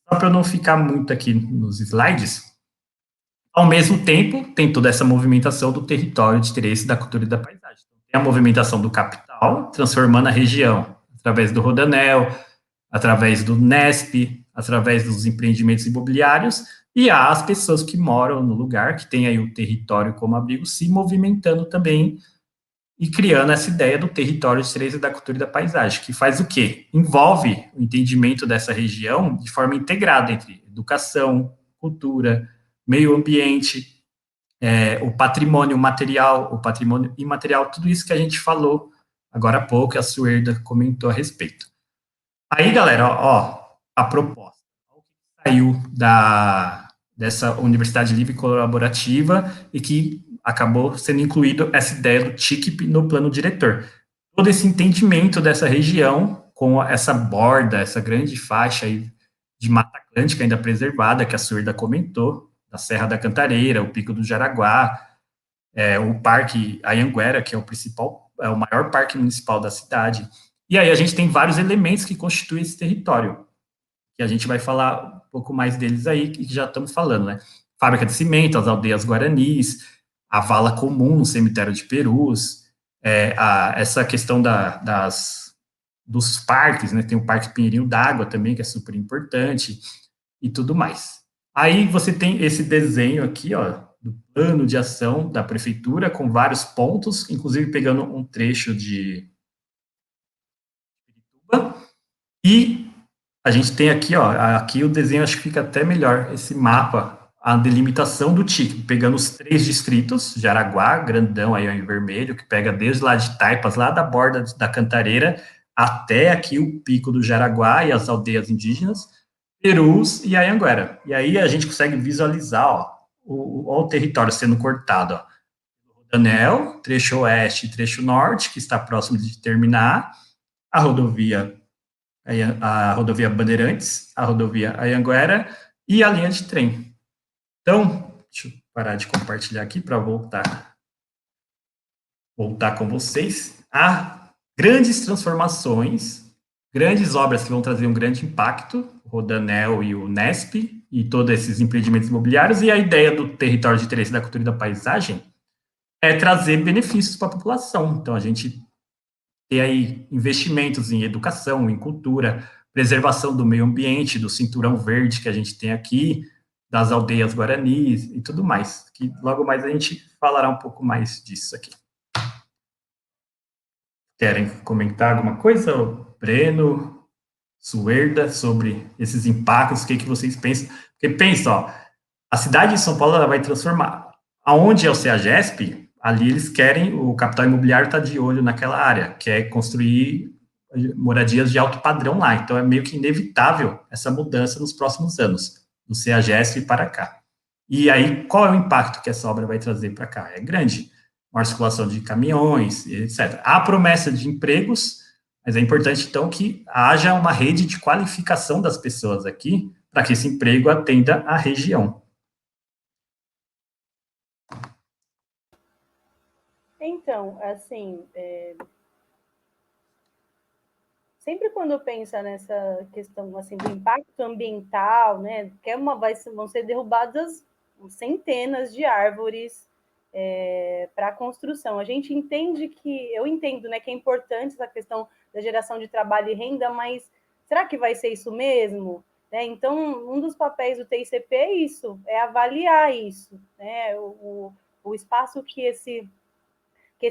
Só para eu não ficar muito aqui nos slides, ao mesmo tempo, tem toda essa movimentação do território de interesse da cultura e da paisagem. Tem a movimentação do capital, transformando a região através do Rodanel, através do NESP, através dos empreendimentos imobiliários, e há as pessoas que moram no lugar, que tem aí o território como abrigo, se movimentando também e criando essa ideia do território de interesse da cultura e da paisagem, que faz o quê? Envolve o entendimento dessa região de forma integrada entre educação, cultura, meio ambiente, o patrimônio material, o patrimônio imaterial, tudo isso que a gente falou agora há pouco, a Suerda comentou a respeito. Aí, galera, ó, a proposta. Saiu dessa Universidade Livre Colaborativa e que acabou sendo incluído essa ideia do TICP no plano diretor. Todo esse entendimento dessa região com essa borda, essa grande faixa aí de Mata atlântica ainda preservada, que a Suerda comentou, da Serra da Cantareira, o Pico do Jaraguá, o Parque Anhanguera, que é o maior parque municipal da cidade. E aí a gente tem vários elementos que constituem esse território, que a gente vai falar um pouco mais deles aí, que já estamos falando, né? Fábrica de cimento, as aldeias guaranis, a vala comum no cemitério de Perus, essa questão dos parques, né? Tem o Parque Pinheirinho d'Água também, que é super importante, e tudo mais. Aí você tem esse desenho aqui, ó, do plano de ação da prefeitura, com vários pontos, inclusive pegando um trecho de Pirituba, e a gente tem aqui, ó, aqui o desenho acho que fica até melhor, esse mapa, a delimitação do TIC, pegando os 3 distritos, Jaraguá, grandão aí em vermelho, que pega desde lá de Taipas, lá da borda da Cantareira, até aqui o pico do Jaraguá e as aldeias indígenas, Perus e Anhanguera. E aí a gente consegue visualizar, ó, o território sendo cortado, ó. Rodanel, trecho oeste e trecho norte, que está próximo de terminar, a rodovia Bandeirantes, a rodovia Anhanguera e a linha de trem. Então, deixa eu parar de compartilhar aqui para voltar com vocês. Há grandes transformações, grandes obras que vão trazer um grande impacto, o Rodanel e o Nesp, e todos esses empreendimentos imobiliários, e a ideia do território de interesse da cultura e da paisagem é trazer benefícios para a população. Então, a gente tem aí investimentos em educação, em cultura, preservação do meio ambiente, do cinturão verde que a gente tem aqui, das aldeias guaranis e tudo mais, que logo mais a gente falará um pouco mais disso aqui. Querem comentar alguma coisa, Breno, Suerda, sobre esses impactos, o que vocês pensam? Porque pensa, ó, a cidade de São Paulo ela vai transformar. Aonde é o CEAGESP, ali eles querem, o capital imobiliário está de olho naquela área, que é construir moradias de alto padrão lá. Então é meio que inevitável essa mudança nos próximos anos, do CEAGESP para cá. E aí, qual é o impacto que essa obra vai trazer para cá? É grande. Maior circulação de caminhões, etc. Há promessa de empregos, mas é importante, então, que haja uma rede de qualificação das pessoas aqui, para que esse emprego atenda à região. Então, assim, sempre quando pensa nessa questão assim, do impacto ambiental, né, vão ser derrubadas centenas de árvores para a construção. A gente entende eu entendo, né, que é importante essa questão da geração de trabalho e renda, mas será que vai ser isso mesmo? Então, um dos papéis do TICP é isso, é avaliar isso, né, o espaço que esse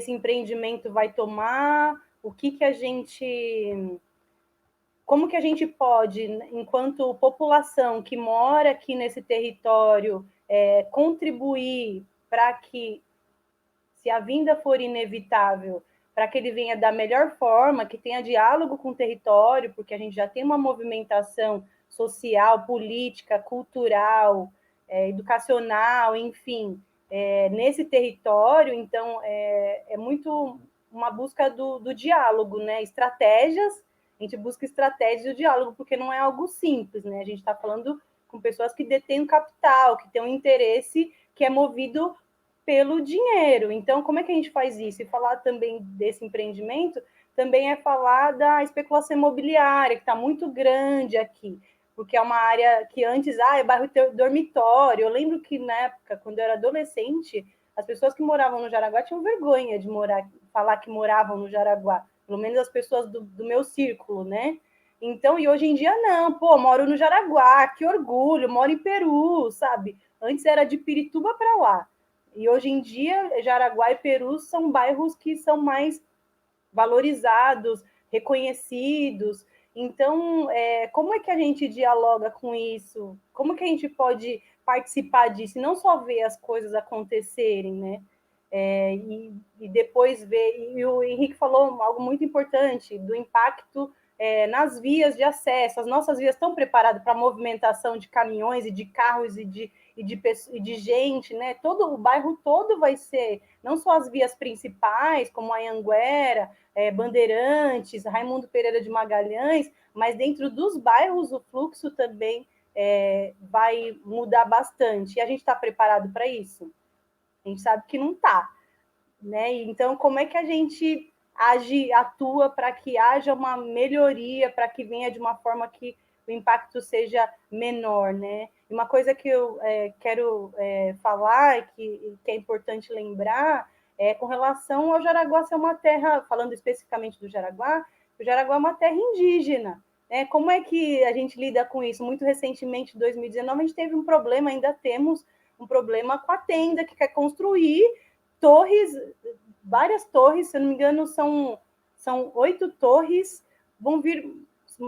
empreendimento vai tomar, como que a gente pode, enquanto população que mora aqui nesse território, contribuir para que, se a vinda for inevitável, para que ele venha da melhor forma, que tenha diálogo com o território, porque a gente já tem uma movimentação social, política, cultural, educacional, enfim, nesse território. Então, é muito uma busca do diálogo, né? Estratégias, a gente busca estratégias do diálogo, porque não é algo simples, né? A gente está falando com pessoas que detêm um capital, que têm um interesse que é movido pelo dinheiro. Então, como é que a gente faz isso? E falar também desse empreendimento também é falar da especulação imobiliária, que está muito grande aqui, porque é uma área que antes, é bairro dormitório. Eu lembro que na época, quando eu era adolescente, as pessoas que moravam no Jaraguá tinham vergonha de falar que moravam no Jaraguá, pelo menos as pessoas do meu círculo, né? Então, e hoje em dia não, moro no Jaraguá, que orgulho, moro em Peru, sabe? Antes era de Pirituba para lá. E hoje em dia, Jaraguá e Peru são bairros que são mais valorizados, reconhecidos. Então, como é que a gente dialoga com isso? Como que a gente pode participar disso e não só ver as coisas acontecerem, né? E depois ver. E o Henrique falou algo muito importante do impacto nas vias de acesso. As nossas vias estão preparadas para a movimentação de caminhões e de carros e de gente, né? O bairro todo vai ser, não só as vias principais, como a Anhanguera, Bandeirantes, Raimundo Pereira de Magalhães, mas dentro dos bairros o fluxo também vai mudar bastante. E a gente está preparado para isso? A gente sabe que não está, né? Então, como é que a gente atua para que haja uma melhoria, para que venha de uma forma que o impacto seja menor, né? E uma coisa que eu quero falar, que é importante lembrar, com relação ao Jaraguá ser uma terra, falando especificamente do Jaraguá, o Jaraguá é uma terra indígena. Como é que a gente lida com isso? Muito recentemente, em 2019, a gente teve um problema, ainda temos um problema com a Tenda, que quer construir torres, várias torres, se eu não me engano, são 8 torres, vão vir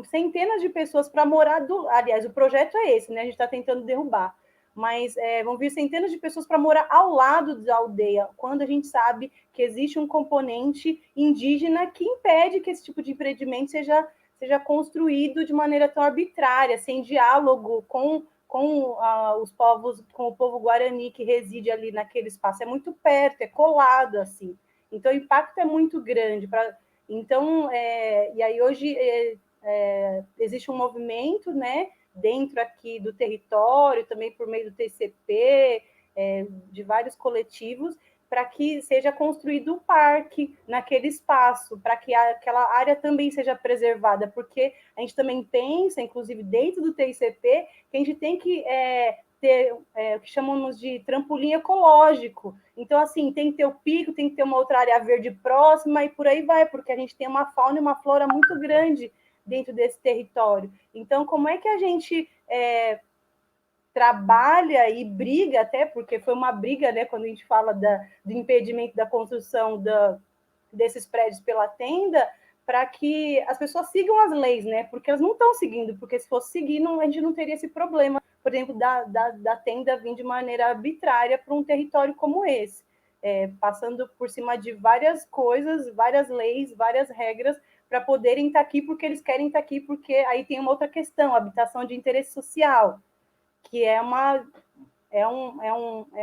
centenas de pessoas para morar, aliás, o projeto é esse, né? A gente está tentando derrubar, mas vão vir centenas de pessoas para morar ao lado da aldeia, quando a gente sabe que existe um componente indígena que impede que esse tipo de empreendimento seja construído de maneira tão arbitrária, sem diálogo com os povos, com o povo guarani que reside ali naquele espaço. É muito perto, é colado, assim. Então, o impacto é muito grande. Então, e aí hoje existe um movimento, né, dentro aqui do território, também por meio do TCP, de vários coletivos, para que seja construído um parque naquele espaço, para que aquela área também seja preservada, porque a gente também pensa, inclusive dentro do TICP, que a gente tem que ter o que chamamos de trampolim ecológico. Então, assim, tem que ter o pico, tem que ter uma outra área verde próxima e por aí vai, porque a gente tem uma fauna e uma flora muito grande dentro desse território. Então, como é que a gente trabalha e briga, até porque foi uma briga, né, quando a gente fala do impedimento da construção desses prédios pela Tenda, para que as pessoas sigam as leis, né? Porque elas não estão seguindo, porque se fosse seguir, a gente não teria esse problema, por exemplo, da Tenda vir de maneira arbitrária para um território como esse, passando por cima de várias coisas, várias leis, várias regras, para poderem estar aqui, porque eles querem estar aqui, porque aí tem uma outra questão, habitação de interesse social, que é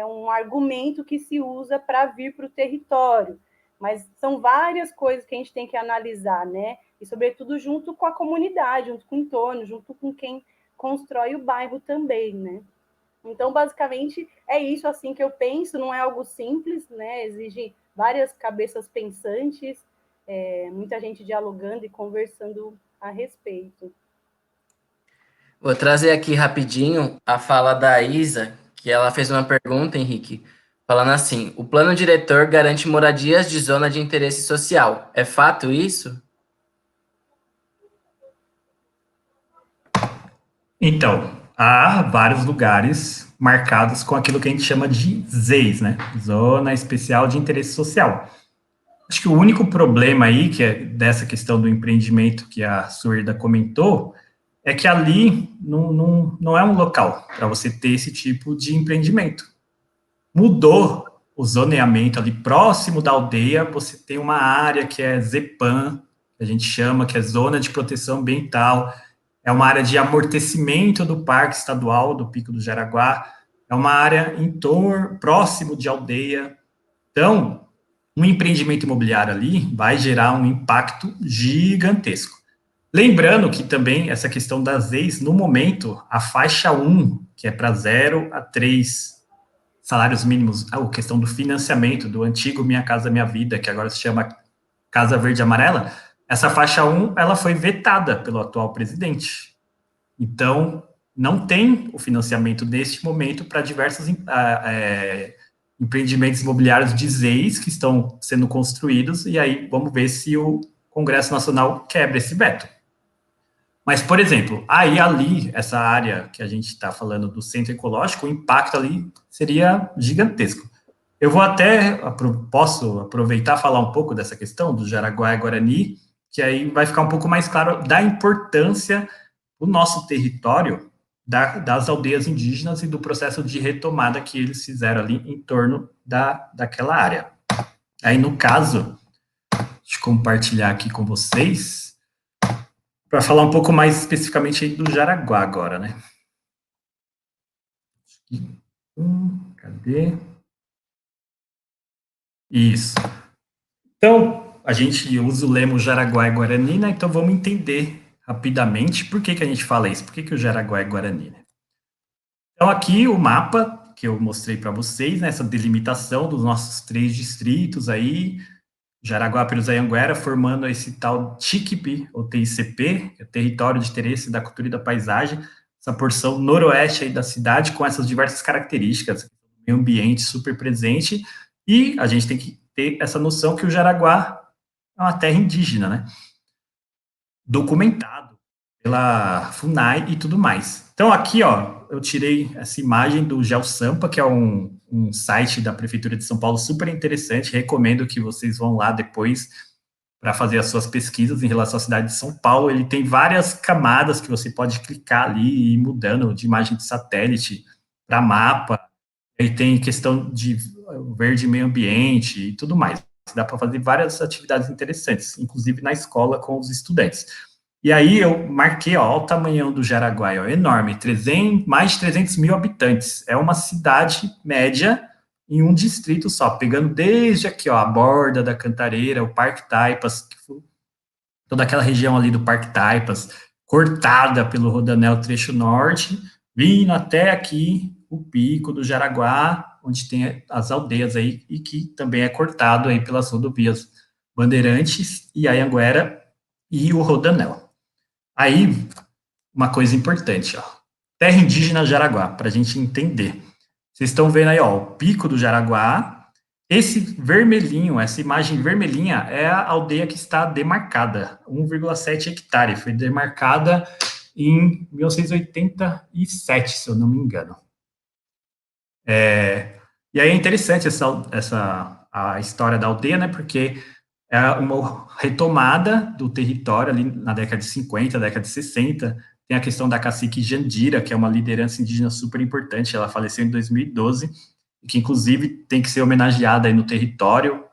um argumento que se usa para vir para o território. Mas são várias coisas que a gente tem que analisar, né? E, sobretudo, junto com a comunidade, junto com o entorno, junto com quem constrói o bairro também, né? Então, basicamente, é isso assim que eu penso, não é algo simples, né? Exige várias cabeças pensantes, muita gente dialogando e conversando a respeito. Vou trazer aqui rapidinho a fala da Isa, que ela fez uma pergunta, Henrique, falando assim: o plano diretor garante moradias de zona de interesse social. É fato isso? Então, há vários lugares marcados com aquilo que a gente chama de ZEIS, né? Zona Especial de Interesse Social. Acho que o único problema aí, que é dessa questão do empreendimento que a Suerda comentou, é que ali não é um local para você ter esse tipo de empreendimento. Mudou o zoneamento ali próximo da aldeia, você tem uma área que é ZEPAM, que a gente chama, que é Zona de Proteção Ambiental, é uma área de amortecimento do Parque Estadual do Pico do Jaraguá, é uma área próximo de aldeia. Então, um empreendimento imobiliário ali vai gerar um impacto gigantesco. Lembrando que também essa questão das leis, no momento, a faixa 1, que é para 0 a 3 salários mínimos, a questão do financiamento do antigo Minha Casa Minha Vida, que agora se chama Casa Verde e Amarela, essa faixa 1, ela foi vetada pelo atual presidente. Então, não tem o financiamento neste momento para diversos empreendimentos imobiliários de ZEIS que estão sendo construídos, e aí vamos ver se o Congresso Nacional quebra esse veto. Mas, por exemplo, aí ali, essa área que a gente está falando do centro ecológico, o impacto ali seria gigantesco. Eu vou até, posso aproveitar e falar um pouco dessa questão do Jaraguá e Guarani, que aí vai ficar um pouco mais claro da importância do nosso território, das aldeias indígenas e do processo de retomada que eles fizeram ali em torno daquela área. Aí, no caso, deixa eu compartilhar aqui com vocês, para falar um pouco mais especificamente aí do Jaraguá agora, né? Cadê? Isso. Então, a gente usa o lema Jaraguá e Guarani, né? Então vamos entender rapidamente por que a gente fala isso, por que o Jaraguá é Guarani, né? Então, aqui o mapa que eu mostrei para vocês, né, essa delimitação dos nossos 3 distritos aí, Jaraguá, Pirusá e Anguera, formando esse tal TICP, ou TICP, que é Território de Interesse da Cultura e da Paisagem, essa porção noroeste aí da cidade, com essas diversas características, meio ambiente super presente, e a gente tem que ter essa noção que o Jaraguá é uma terra indígena, né? Documentado pela FUNAI e tudo mais. Então, aqui, ó, eu tirei essa imagem do GeoSampa, que é um site da Prefeitura de São Paulo super interessante. Recomendo que vocês vão lá depois para fazer as suas pesquisas em relação à cidade de São Paulo. Ele tem várias camadas que você pode clicar ali e ir mudando de imagem de satélite para mapa. Ele tem questão de verde e meio ambiente e tudo mais. Dá para fazer várias atividades interessantes, inclusive na escola com os estudantes. E aí eu marquei, ó, o tamanhão do Jaraguá, ó, enorme, mais de 300 mil habitantes. É uma cidade média em um distrito só, pegando desde aqui, ó, a borda da Cantareira, o Parque Taipas, toda aquela região ali do Parque Taipas, cortada pelo Rodoanel Trecho Norte, vindo até aqui o Pico do Jaraguá, onde tem as aldeias aí, e que também é cortado aí pelas rodovias Bandeirantes e Anhanguera e o Rodoanel. Aí, uma coisa importante, ó, terra indígena Jaraguá, para a gente entender. Vocês estão vendo aí, ó, o Pico do Jaraguá. Esse vermelhinho, essa imagem vermelhinha é a aldeia que está demarcada, 1,7 hectare, foi demarcada em 1987, se eu não me engano. E aí é interessante a história da aldeia, né, porque é uma retomada do território ali na década de 50, década de 60, tem a questão da cacique Jandira, que é uma liderança indígena super importante, ela faleceu em 2012, que inclusive tem que ser homenageada aí no território,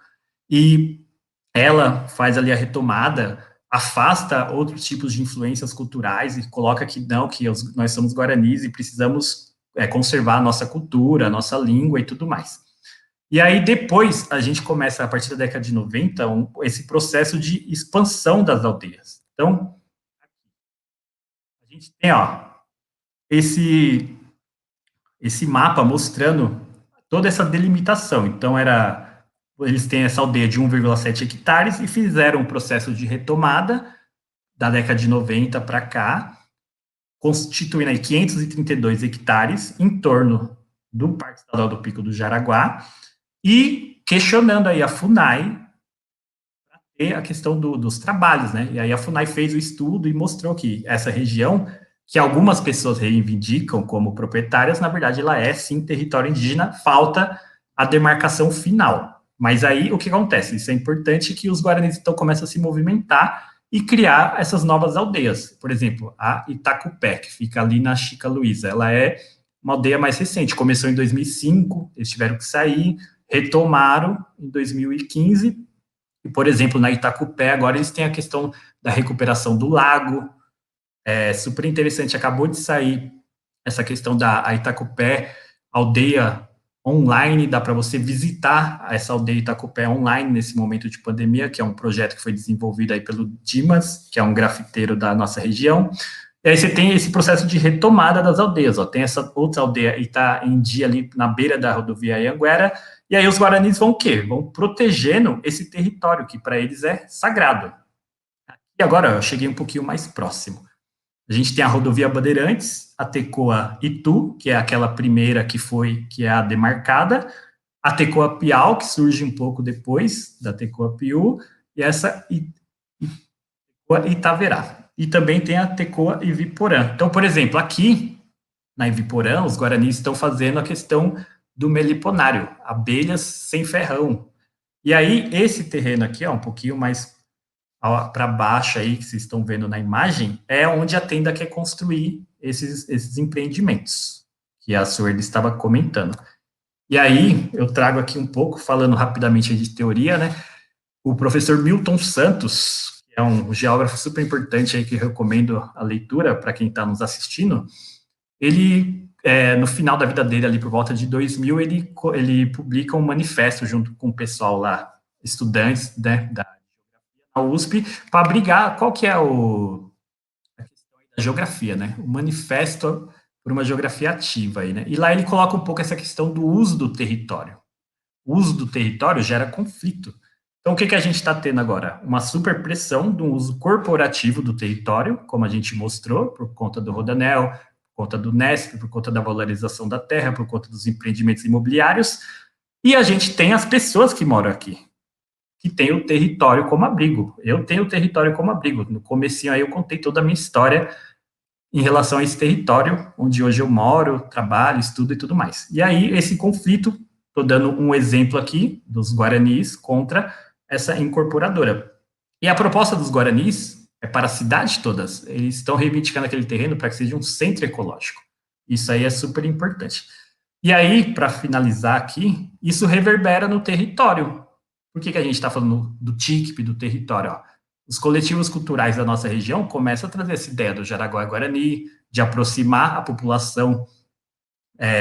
e ela faz ali a retomada, afasta outros tipos de influências culturais e coloca que não, que nós somos guaranis e precisamos conservar a nossa cultura, a nossa língua e tudo mais. E aí depois a gente começa, a partir da década de 90, esse processo de expansão das aldeias. Então, a gente tem, ó, esse mapa mostrando toda essa delimitação. Então, eles têm essa aldeia de 1,7 hectares e fizeram um processo de retomada da década de 90 para cá, constituindo aí 532 hectares em torno do Parque Estadual do Pico do Jaraguá e questionando aí a FUNAI para ter a questão dos trabalhos, né? E aí a FUNAI fez o estudo e mostrou que essa região, que algumas pessoas reivindicam como proprietárias, na verdade ela é sim território indígena, falta a demarcação final. Mas aí o que acontece? Isso é importante, que os guaranis então começam a se movimentar e criar essas novas aldeias. Por exemplo, a Itacupé, que fica ali na Chica Luísa, ela é uma aldeia mais recente, começou em 2005, eles tiveram que sair, retomaram em 2015, e, por exemplo, na Itacupé, agora eles têm a questão da recuperação do lago, é super interessante, acabou de sair essa questão da Itacupé, aldeia online, dá para você visitar essa aldeia Itacupé online nesse momento de pandemia, que é um projeto que foi desenvolvido aí pelo Dimas, que é um grafiteiro da nossa região. E aí você tem esse processo de retomada das aldeias, ó, tem essa outra aldeia Itaendi ali na beira da rodovia Anhanguera, e aí os guaranis vão o quê? Vão protegendo esse território, que para eles é sagrado. E agora eu cheguei um pouquinho mais próximo. A gente tem a rodovia Bandeirantes, a Tecoa Itu, que é aquela primeira que é a demarcada, a Tecoa Piau, que surge um pouco depois da Tecoa Piu, e essa Itaverá. E também tem a Tecoa Iviporã. Então, por exemplo, aqui na Iviporã, os guaranis estão fazendo a questão do meliponário, abelhas sem ferrão. E aí, esse terreno aqui, ó, um pouquinho mais para baixo aí, que vocês estão vendo na imagem, é onde a tenda quer construir esses empreendimentos, que a Sueli estava comentando. E aí, eu trago aqui um pouco, falando rapidamente de teoria, né? O professor Milton Santos, que é um geógrafo super importante aí, que eu recomendo a leitura para quem está nos assistindo, ele, no final da vida dele, ali por volta de 2000, ele publica um manifesto junto com o pessoal lá, estudantes, né, da USP, para brigar. Qual que é a questão da geografia, né? O manifesto por uma geografia ativa aí, né? E lá ele coloca um pouco essa questão do uso do território. O uso do território gera conflito. Então, o que a gente está tendo agora? Uma superpressão do uso corporativo do território, como a gente mostrou, por conta do Rodanel, por conta do Nesp, por conta da valorização da terra, por conta dos empreendimentos imobiliários, e a gente tem as pessoas que moram aqui, que têm o território como abrigo. Eu tenho o território como abrigo. No comecinho aí eu contei toda a minha história em relação a esse território, onde hoje eu moro, trabalho, estudo e tudo mais. E aí, esse conflito, estou dando um exemplo aqui, dos Guaranis contra essa incorporadora. E a proposta dos Guaranis é para a cidade todas. Eles estão reivindicando aquele terreno para que seja um centro ecológico. Isso aí é super importante. E aí, para finalizar aqui, isso reverbera no território. Por que a gente está falando do TICP, do território? Ó? Os coletivos culturais da nossa região começam a trazer essa ideia do Jaraguá Guarani, de aproximar a população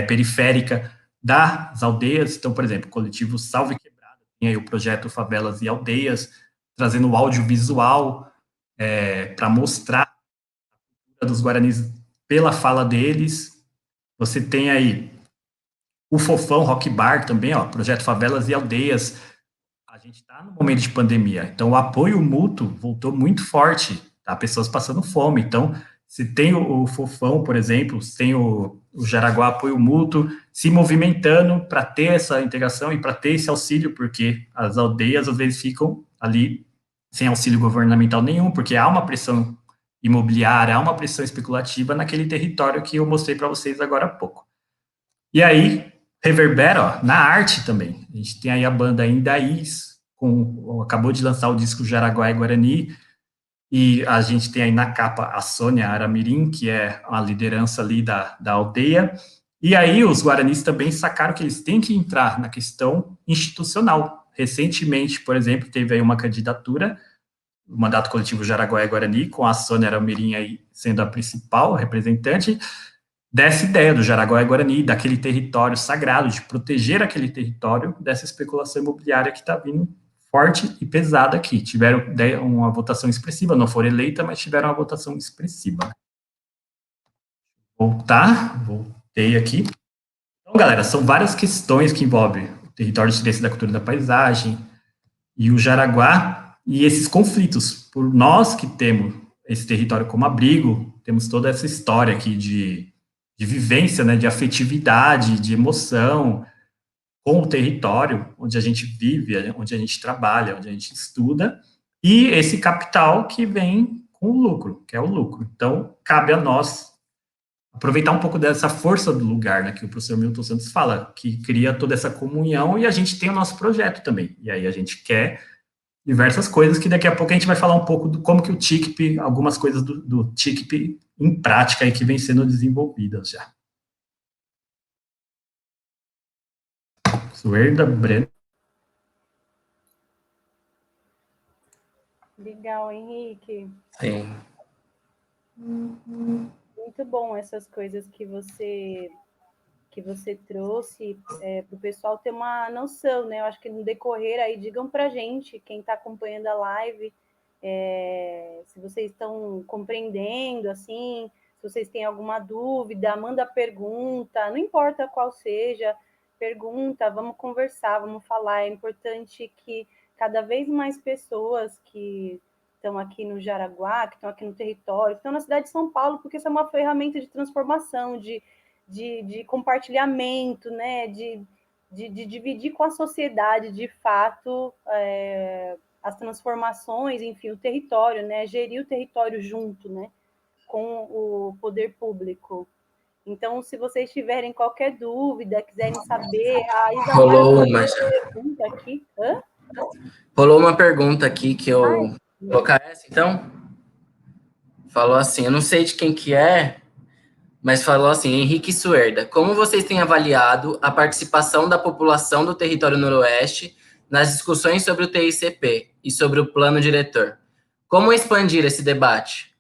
periférica das aldeias. Então, por exemplo, o coletivo Salve Quebrada tem aí o projeto Favelas e Aldeias, trazendo o audiovisual para mostrar a cultura dos guaranis pela fala deles. Você tem aí o Fofão Rock Bar também, ó, projeto Favelas e Aldeias. A gente está no momento de pandemia, então o apoio mútuo voltou muito forte, tá? Pessoas passando fome. Então, se tem o Fofão, por exemplo, se tem o Jaraguá Apoio Mútuo se movimentando para ter essa integração e para ter esse auxílio, porque as aldeias às vezes ficam ali sem auxílio governamental nenhum, porque há uma pressão imobiliária, há uma pressão especulativa naquele território que eu mostrei para vocês agora há pouco. E aí, reverbera, ó, na arte também. A gente tem aí a banda Indaís, acabou de lançar o disco Jaraguá e Guarani, e a gente tem aí na capa a Sônia Aramirim, que é a liderança ali da aldeia. E aí os guaranis também sacaram que eles têm que entrar na questão institucional. Recentemente, por exemplo, teve aí uma candidatura, o mandato coletivo Jaraguá e Guarani, com a Sônia Aramirim aí sendo a principal representante, dessa ideia do Jaraguá e Guarani, daquele território sagrado, de proteger aquele território dessa especulação imobiliária que está vindo forte e pesada aqui. Tiveram uma votação expressiva, não foram eleitas, mas tiveram uma votação expressiva. Voltei aqui. Então, galera, são várias questões que envolvem o território de ciência da cultura e da paisagem e o Jaraguá e esses conflitos. Por nós que temos esse território como abrigo, temos toda essa história aqui de vivência, né, de afetividade, de emoção com o território onde a gente vive, onde a gente trabalha, onde a gente estuda, e esse capital que vem com o lucro, que é o lucro. Então, cabe a nós aproveitar um pouco dessa força do lugar, né, que o professor Milton Santos fala, que cria toda essa comunhão, e a gente tem o nosso projeto também. E aí a gente quer diversas coisas, que daqui a pouco a gente vai falar um pouco do como que o TICP, algumas coisas do TICP em prática aí que vem sendo desenvolvidas já. Suerda, Breno. Legal, Henrique. Sim. Muito bom essas coisas que você trouxe para o pessoal ter uma noção, né? Eu acho que no decorrer aí, digam para a gente, quem está acompanhando a live, se vocês estão compreendendo, assim, se vocês têm alguma dúvida, manda pergunta, não importa qual seja, pergunta, vamos conversar, vamos falar. É importante que cada vez mais pessoas que estão aqui no Jaraguá, que estão aqui no território, que estão na cidade de São Paulo, porque isso é uma ferramenta de transformação, de compartilhamento, né? De dividir com a sociedade, de fato, as transformações, enfim, o território, né? Gerir o território junto, né? Com o poder público. Então, se vocês tiverem qualquer dúvida, quiserem saber, a Rolou uma, pergunta aqui. Hã? Rolou uma pergunta aqui que eu vou colocar essa, então. Falou assim, eu não sei de quem que é, mas falou assim, Henrique Suerda, como vocês têm avaliado a participação da população do território noroeste nas discussões sobre o TICP e sobre o plano diretor? Como expandir esse debate?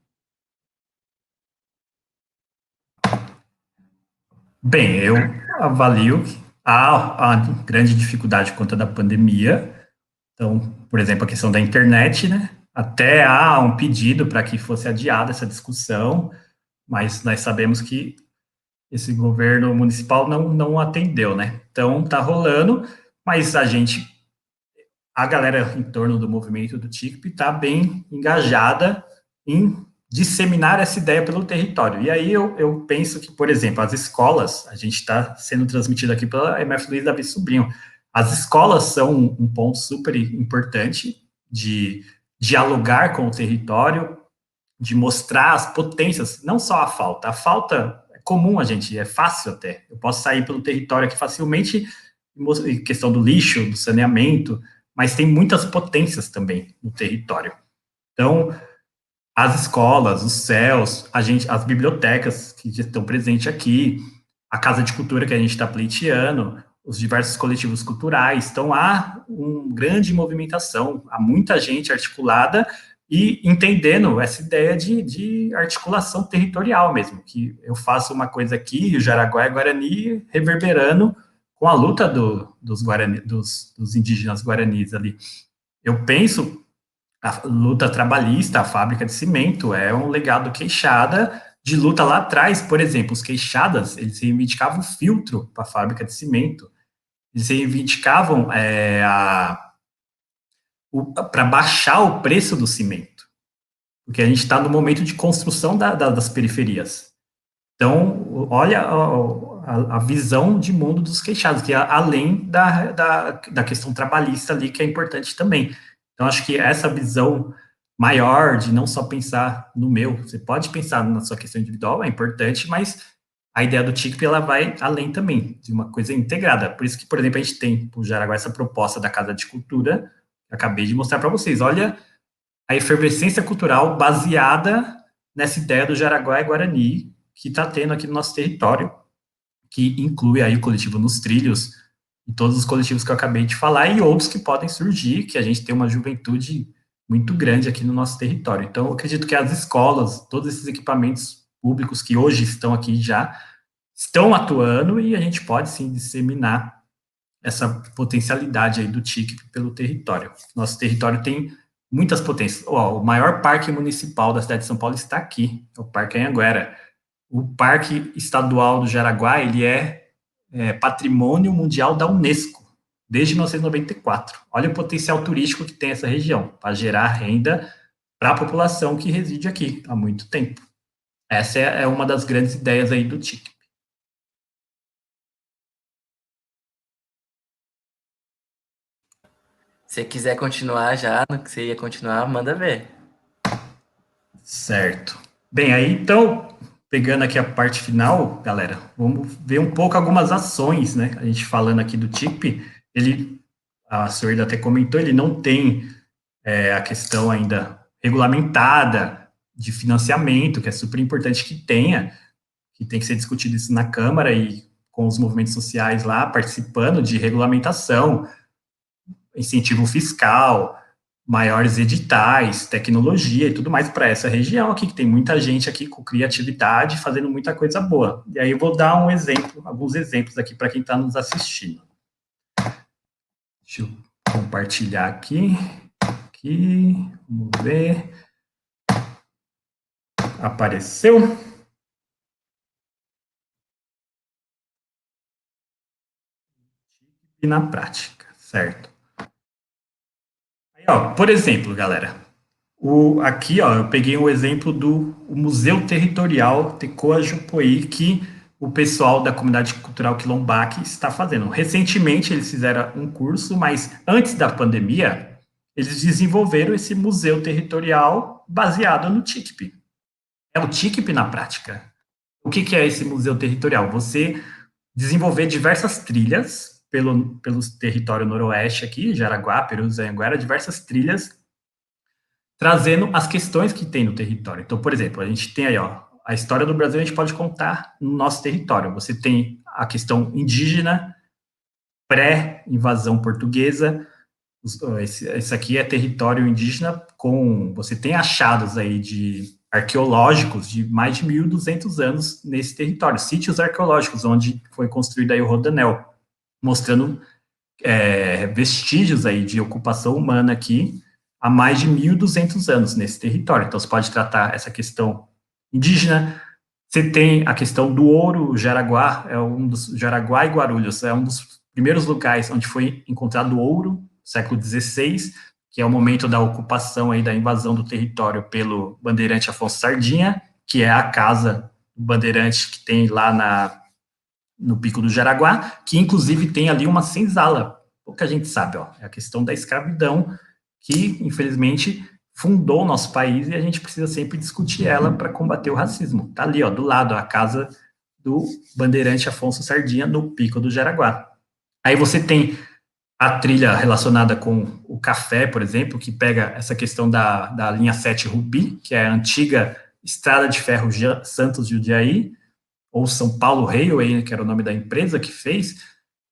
Bem, eu avalio que há a grande dificuldade por conta da pandemia. Então, por exemplo, a questão da internet, né? Até há um pedido para que fosse adiada essa discussão, mas nós sabemos que esse governo municipal não atendeu, né? Então, tá rolando, mas a galera em torno do movimento do TICP está bem engajada em disseminar essa ideia pelo território. E aí eu penso que, por exemplo, as escolas, a gente está sendo transmitido aqui pela MF Luiz Davi Sobrinho, as escolas são um ponto super importante de dialogar com o território, de mostrar as potências, não só a falta é comum a gente, é fácil até, eu posso sair pelo território aqui facilmente, em questão do lixo, do saneamento, mas tem muitas potências também no território. Então, as escolas, os CELs, as bibliotecas que estão presentes aqui, a Casa de Cultura que a gente está pleiteando, os diversos coletivos culturais. Então, há uma grande movimentação, há muita gente articulada e entendendo essa ideia de articulação territorial mesmo, que eu faço uma coisa aqui, o Jaraguá é Guarani, reverberando com a luta dos indígenas guaranis ali. Eu penso a luta trabalhista, a fábrica de cimento, é um legado queixada de luta lá atrás. Por exemplo, os queixadas, eles reivindicavam filtro para a fábrica de cimento, eles reivindicavam para baixar o preço do cimento, porque a gente está no momento de construção das periferias. Então, olha a visão de mundo dos queixados, que é além da questão trabalhista ali, que é importante também. Então, acho que essa visão maior de não só pensar no meu, você pode pensar na sua questão individual, é importante, mas a ideia do TICP, ela vai além também, de uma coisa integrada. Por isso que, por exemplo, a gente tem, no Jaraguá, essa proposta da Casa de Cultura, que acabei de mostrar para vocês. Olha a efervescência cultural baseada nessa ideia do Jaraguá e Guarani, que está tendo aqui no nosso território, que inclui aí o coletivo Nos Trilhos, e todos os coletivos que eu acabei de falar, e outros que podem surgir, que a gente tem uma juventude muito grande aqui no nosso território. Então, eu acredito que as escolas, todos esses equipamentos públicos que hoje estão aqui já, estão atuando, e a gente pode, sim, disseminar essa potencialidade aí do TIC pelo território. Nosso território tem muitas potências. O maior parque municipal da cidade de São Paulo está aqui, é o Parque Anhanguera. O Parque Estadual do Jaraguá, ele é Patrimônio Mundial da Unesco, desde 1994. Olha o potencial turístico que tem essa região, para gerar renda para a população que reside aqui há muito tempo. Essa é uma das grandes ideias aí do TIC. Se quiser continuar já, no que você ia continuar, manda ver. Certo. Bem, aí então, pegando aqui a parte final, galera, vamos ver um pouco algumas ações, né? A gente falando aqui do TIP, a Suerda até comentou, ele não tem a questão ainda regulamentada de financiamento, que é super importante que tenha, que tem que ser discutido isso na Câmara e com os movimentos sociais lá participando de regulamentação, incentivo fiscal, maiores editais, tecnologia e tudo mais para essa região aqui, que tem muita gente aqui com criatividade, fazendo muita coisa boa. E aí eu vou dar alguns exemplos aqui para quem está nos assistindo. Deixa eu compartilhar aqui, vamos ver. Apareceu? E na prática, certo? Aí, ó, por exemplo, galera, aqui, ó, eu peguei um exemplo do Museu Territorial Tecoa Jupoí, que o pessoal da comunidade cultural Quilombaque está fazendo. Recentemente, eles fizeram um curso, mas antes da pandemia, eles desenvolveram esse museu territorial baseado no TICP. É o TICP na prática. O que é esse museu territorial? Você desenvolver diversas trilhas pelo território noroeste aqui, Jaraguá, Perus, Anhanguera, diversas trilhas trazendo as questões que tem no território. Então, por exemplo, a gente tem aí, ó, a história do Brasil a gente pode contar no nosso território. Você tem a questão indígena, pré-invasão portuguesa, esse aqui é território indígena você tem achados aí de arqueológicos de mais de 1.200 anos nesse território, sítios arqueológicos, onde foi construído aí o Rodanel, mostrando vestígios aí de ocupação humana aqui, há mais de 1.200 anos nesse território. Então, você pode tratar essa questão indígena, Você tem a questão do ouro. Jaraguá Jaraguá e Guarulhos é um dos primeiros locais onde foi encontrado ouro, século XVI, que é o momento da ocupação aí, da invasão do território pelo bandeirante Afonso Sardinha, que é a casa do bandeirante que tem lá no Pico do Jaraguá, que inclusive tem ali uma senzala. Pouca gente sabe, ó, é a questão da escravidão, que infelizmente fundou o nosso país, e a gente precisa sempre discutir ela para combater o racismo. Tá ali, ó, do lado, a casa do bandeirante Afonso Sardinha, no Pico do Jaraguá. Aí você tem a trilha relacionada com o café, por exemplo, que pega essa questão da linha 7 Rubi, que é a antiga estrada de ferro Santos Jundiaí, ou São Paulo Railway, que era o nome da empresa que fez,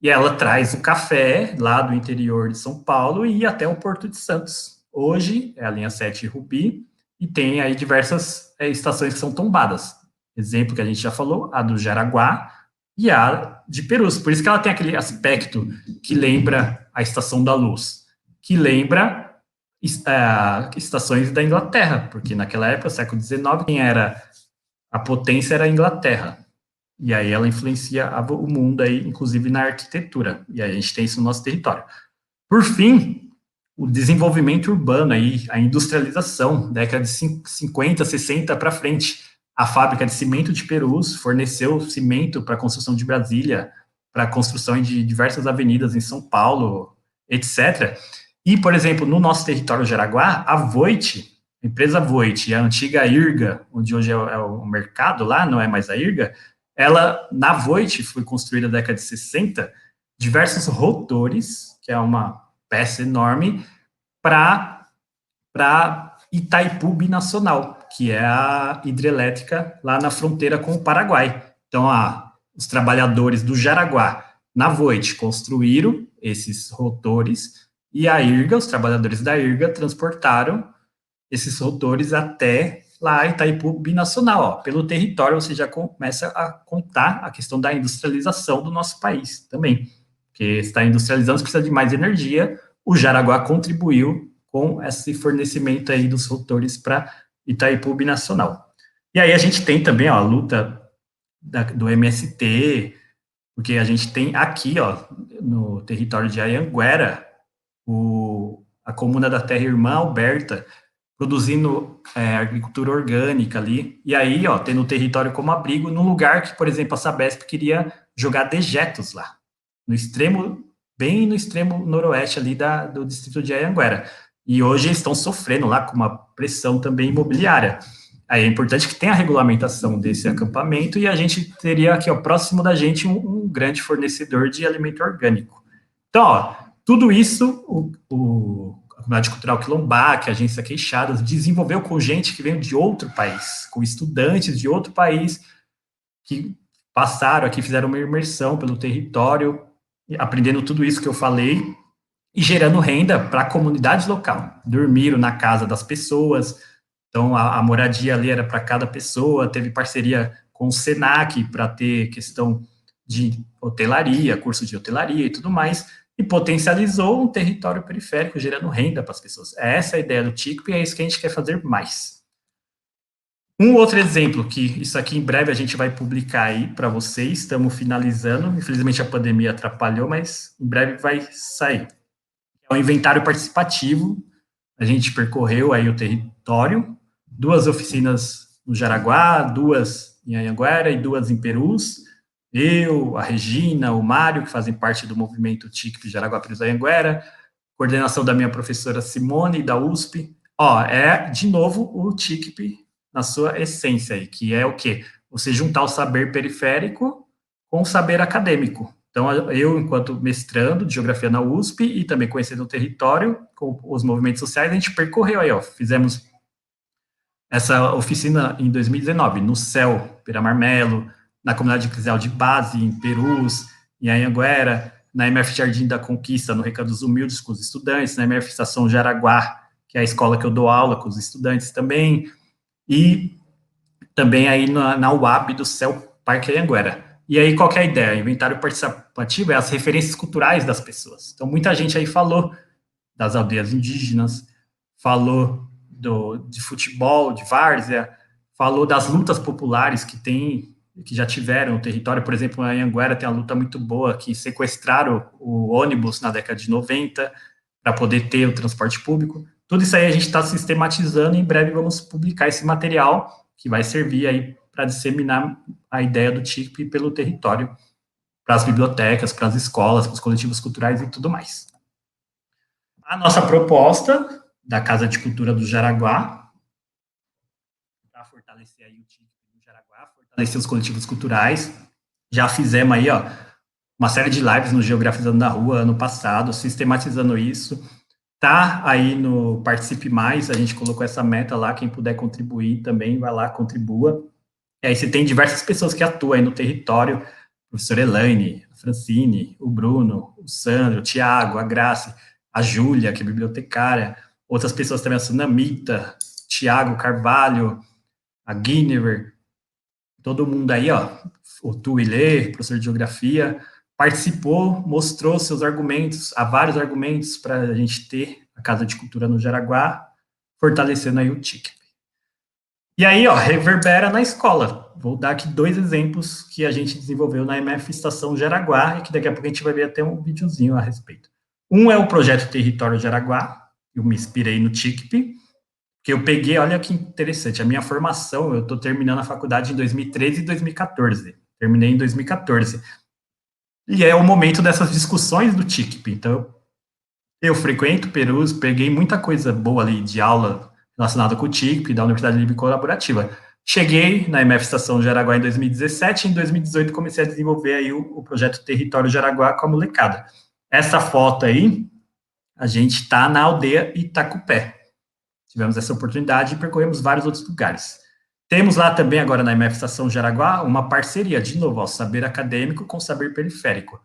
e ela traz o café lá do interior de São Paulo e até o Porto de Santos. Hoje é a linha 7 Rubi, e tem aí diversas estações que são tombadas. Exemplo que a gente já falou, a do Jaraguá e a de Perus. Por isso que ela tem aquele aspecto que lembra a Estação da Luz, que lembra estações da Inglaterra, porque naquela época, século XIX, quem era a potência era a Inglaterra. E aí ela influencia o mundo aí, inclusive na arquitetura. E aí a gente tem isso no nosso território. Por fim, o desenvolvimento urbano aí, a industrialização, década de 50, 60 para frente. A fábrica de cimento de Perus forneceu cimento para a construção de Brasília, para a construção de diversas avenidas em São Paulo, etc. E, por exemplo, no nosso território Jaraguá, a Voit, a empresa Voit, a antiga IRGA, onde hoje é o mercado lá, não é mais a IRGA, ela, na Voit, foi construída na década de 60, diversos rotores, que é uma peça enorme, para Itaipu Binacional, que é a hidrelétrica lá na fronteira com o Paraguai. Então, os trabalhadores do Jaraguá, na Voit, construíram esses rotores, e a IRGA, os trabalhadores da IRGA, transportaram esses rotores até lá Itaipu Binacional. Ó. Pelo território, você já começa a contar a questão da industrialização do nosso país também. Porque está industrializando, você precisa de mais energia. O Jaraguá contribuiu com esse fornecimento aí dos rotores para Itaipu Binacional. E aí a gente tem também, ó, a luta do MST, porque a gente tem aqui, ó, no território de Anhanguera, a Comuna da Terra Irmã Alberta, produzindo agricultura orgânica ali, e aí, ó, tendo o território como abrigo, num lugar que, por exemplo, a Sabesp queria jogar dejetos lá, bem no extremo noroeste ali do distrito de Anhanguera. E hoje eles estão sofrendo lá com uma pressão também imobiliária. Aí é importante que tenha a regulamentação desse acampamento, e a gente teria aqui, ó, próximo da gente, um grande fornecedor de alimento orgânico. Então, ó, tudo isso, a Comunidade Cultural Quilombac, a Agência Queixadas, desenvolveu com gente que veio de outro país, com estudantes de outro país, que passaram aqui, fizeram uma imersão pelo território, aprendendo tudo isso que eu falei, e gerando renda para a comunidade local. Dormiram na casa das pessoas, então a moradia ali era para cada pessoa, teve parceria com o SENAC para ter questão de hotelaria, curso de hotelaria e tudo mais, e potencializou um território periférico, gerando renda para as pessoas. Essa é a ideia do TICP, e é isso que a gente quer fazer mais. Um outro exemplo, que isso aqui em breve a gente vai publicar aí para vocês, estamos finalizando, infelizmente a pandemia atrapalhou, mas em breve vai sair. É um inventário participativo, a gente percorreu aí o território, 2 oficinas no Jaraguá, 2 em Anhanguera e 2 em Perus. Eu, a Regina, o Mário, que fazem parte do movimento TICP Jaraguá Perus Anhanguera, coordenação da minha professora Simone, da USP. Ó, de novo, o TICP na sua essência aí, que é o quê? Você juntar o saber periférico com o saber acadêmico. Então, eu, enquanto mestrando de Geografia na USP e também conhecendo o território, com os movimentos sociais, a gente percorreu aí, ó, fizemos essa oficina em 2019, no CEL, Piramar Melo, na comunidade eclesial de base, em Perus, em Anhanguera, na MF Jardim da Conquista, no Recanto dos Humildes, com os estudantes, na MF Estação Jaraguá, que é a escola que eu dou aula com os estudantes também, e também aí na UAB do CEL Parque Anhanguera. E aí, qual que é a ideia? O inventário participativo é as referências culturais das pessoas. Então, muita gente aí falou das aldeias indígenas, falou de futebol, de várzea, falou das lutas populares que já tiveram no território. Por exemplo, a Anhanguera tem uma luta muito boa, que sequestraram o ônibus na década de 90 para poder ter o transporte público. Tudo isso aí a gente está sistematizando e em breve vamos publicar esse material que vai servir aí para disseminar a ideia do TICP pelo território, para as bibliotecas, para as escolas, para os coletivos culturais e tudo mais. A nossa proposta da Casa de Cultura do Jaraguá, para fortalecer aí o TICP do Jaraguá, fortalecer os coletivos culturais, já fizemos aí, ó, uma série de lives no Geografizando na Rua ano passado, sistematizando isso. Tá aí no Participe Mais, a gente colocou essa meta lá, quem puder contribuir também, vai lá, contribua. E aí você tem diversas pessoas que atuam aí no território, a professora Elaine, a Francine, o Bruno, o Sandro, o Tiago, a Grace, a Júlia, que é bibliotecária, outras pessoas também, a Sunamita, Tiago Carvalho, a Guinevere, todo mundo aí, ó, o Tuilê, professor de geografia, participou, mostrou seus argumentos, há vários argumentos para a gente ter a Casa de Cultura no Jaraguá, fortalecendo aí o TICP. E aí, ó, reverbera na escola. Vou dar aqui 2 exemplos que a gente desenvolveu na MF Estação Jaraguá, e que daqui a pouco a gente vai ver até um videozinho a respeito. Um é o projeto Território Jaraguá, eu me inspirei no TICP, que eu peguei, olha que interessante, a minha formação, eu estou terminando a faculdade em 2013 e 2014, terminei em 2014, e é o momento dessas discussões do TICP, então eu frequento Perus, peguei muita coisa boa ali de aula relacionada com o TICP, da Universidade Livre Colaborativa. Cheguei na MF Estação Jaraguá em 2017, em 2018 comecei a desenvolver aí o projeto Território Jaraguá com a molecada. Essa foto aí, a gente está na aldeia Itacupé. Tivemos essa oportunidade e percorremos vários outros lugares. Temos lá também, agora na MF Estação Jaraguá, uma parceria, de novo, ao saber acadêmico com saber periférico,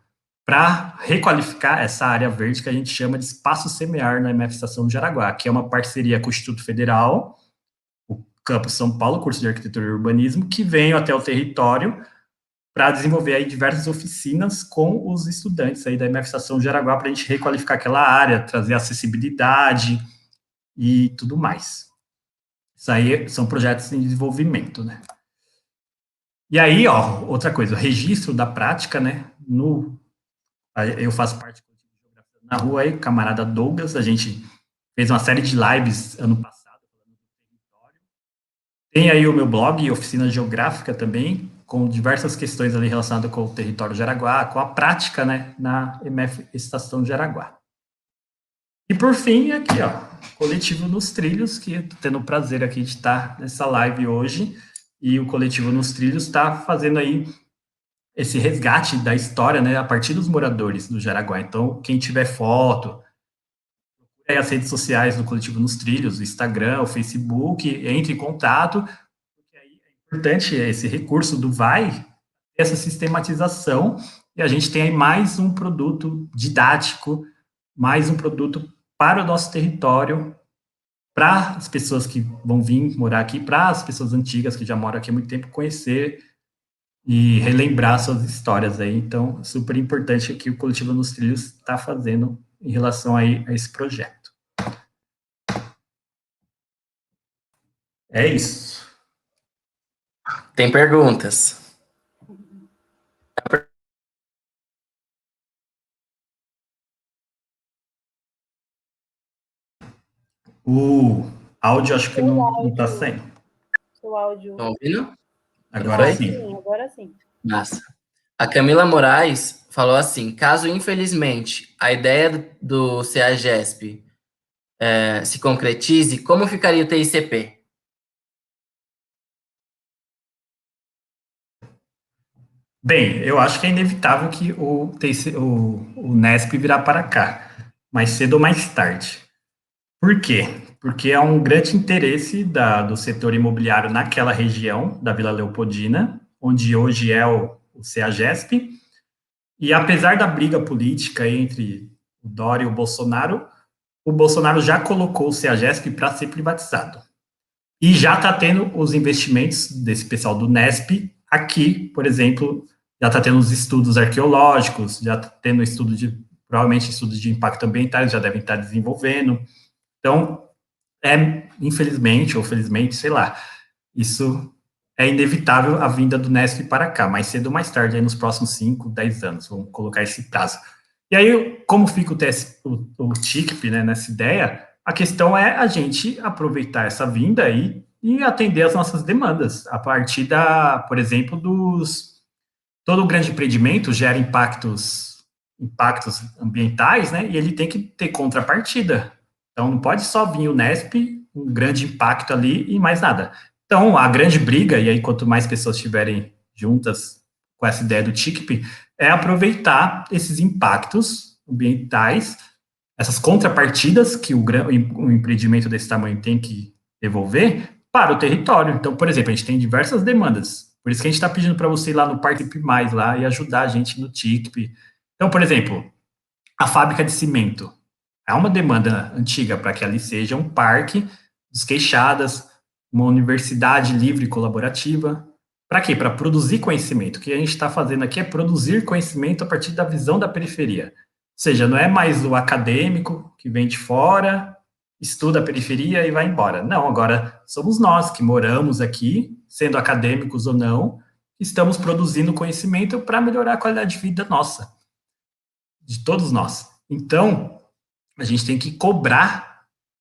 para requalificar essa área verde que a gente chama de Espaço Semear na MF Estação Jaraguá, que é uma parceria com o Instituto Federal, o Campus São Paulo, curso de Arquitetura e Urbanismo, que veio até o território para desenvolver aí diversas oficinas com os estudantes aí da MF Estação Jaraguá, para a gente requalificar aquela área, trazer acessibilidade e tudo mais. Isso aí são projetos em desenvolvimento, né? E aí, ó, outra coisa, o registro da prática, né? Eu faço parte do Geografia na Rua aí, camarada Douglas, a gente fez uma série de lives ano passado falando do território. Tem aí o meu blog, Oficina Geográfica também, com diversas questões ali relacionadas com o território Jaraguá, com a prática, né, na MF Estação Jaraguá. E por fim, aqui, ó, Coletivo Nos Trilhos, que eu tô tendo o prazer aqui de estar nessa live hoje, e o Coletivo Nos Trilhos está fazendo aí esse resgate da história, né, a partir dos moradores do Jaraguá. Então, quem tiver foto, aí as redes sociais do Coletivo Nos Trilhos, o Instagram, o Facebook, entre em contato, porque aí é importante esse recurso do Vai, essa sistematização, e a gente tem aí mais um produto didático, mais um produto para o nosso território, para as pessoas que vão vir morar aqui, para as pessoas antigas que já moram aqui há muito tempo, conhecer e relembrar suas histórias aí. Então, super importante o que o Coletivo Nos Trilhos está fazendo em relação aí a esse projeto. É isso. Tem perguntas? O áudio acho que não está saindo. Seu áudio. Estão ouvindo? Agora sim. Agora sim. Massa. A Camila Moraes falou assim: caso infelizmente a ideia do CEAGESP se concretize, como ficaria o TICP? Bem, eu acho que é inevitável que o Nesp virá para cá, mais cedo ou mais tarde. Por quê? Porque há um grande interesse do setor imobiliário naquela região da Vila Leopoldina, onde hoje é o CEAGESP, e apesar da briga política entre o Dória e o Bolsonaro já colocou o CEAGESP para ser privatizado. E já está tendo os investimentos desse pessoal do Nesp aqui, por exemplo, já está tendo os estudos arqueológicos, já está tendo provavelmente estudos de impacto ambiental, já devem estar desenvolvendo. Então, infelizmente, ou felizmente, sei lá, isso é inevitável a vinda do Nesp para cá, mais cedo ou mais tarde, aí nos próximos 5, 10 anos, vamos colocar esse prazo. E aí, como fica o TICP, né, nessa ideia, a questão é a gente aproveitar essa vinda aí e atender as nossas demandas, a partir por exemplo, todo grande empreendimento gera impactos ambientais, né, e ele tem que ter contrapartida. Então, não pode só vir o Nesp, um grande impacto ali e mais nada. Então, a grande briga, e aí quanto mais pessoas estiverem juntas com essa ideia do TICP, é aproveitar esses impactos ambientais, essas contrapartidas que o empreendimento desse tamanho tem que devolver para o território. Então, por exemplo, a gente tem diversas demandas. Por isso que a gente está pedindo para você ir lá no Participe Mais lá e ajudar a gente no TICP. Então, por exemplo, a fábrica de cimento. Há uma demanda antiga para que ali seja um parque dos Queixadas, uma universidade livre e colaborativa. Para quê? Para produzir conhecimento. O que a gente está fazendo aqui é produzir conhecimento a partir da visão da periferia. Ou seja, não é mais o acadêmico que vem de fora, estuda a periferia e vai embora. Não, agora somos nós que moramos aqui, sendo acadêmicos ou não, estamos produzindo conhecimento para melhorar a qualidade de vida nossa, de todos nós. Então, a gente tem que cobrar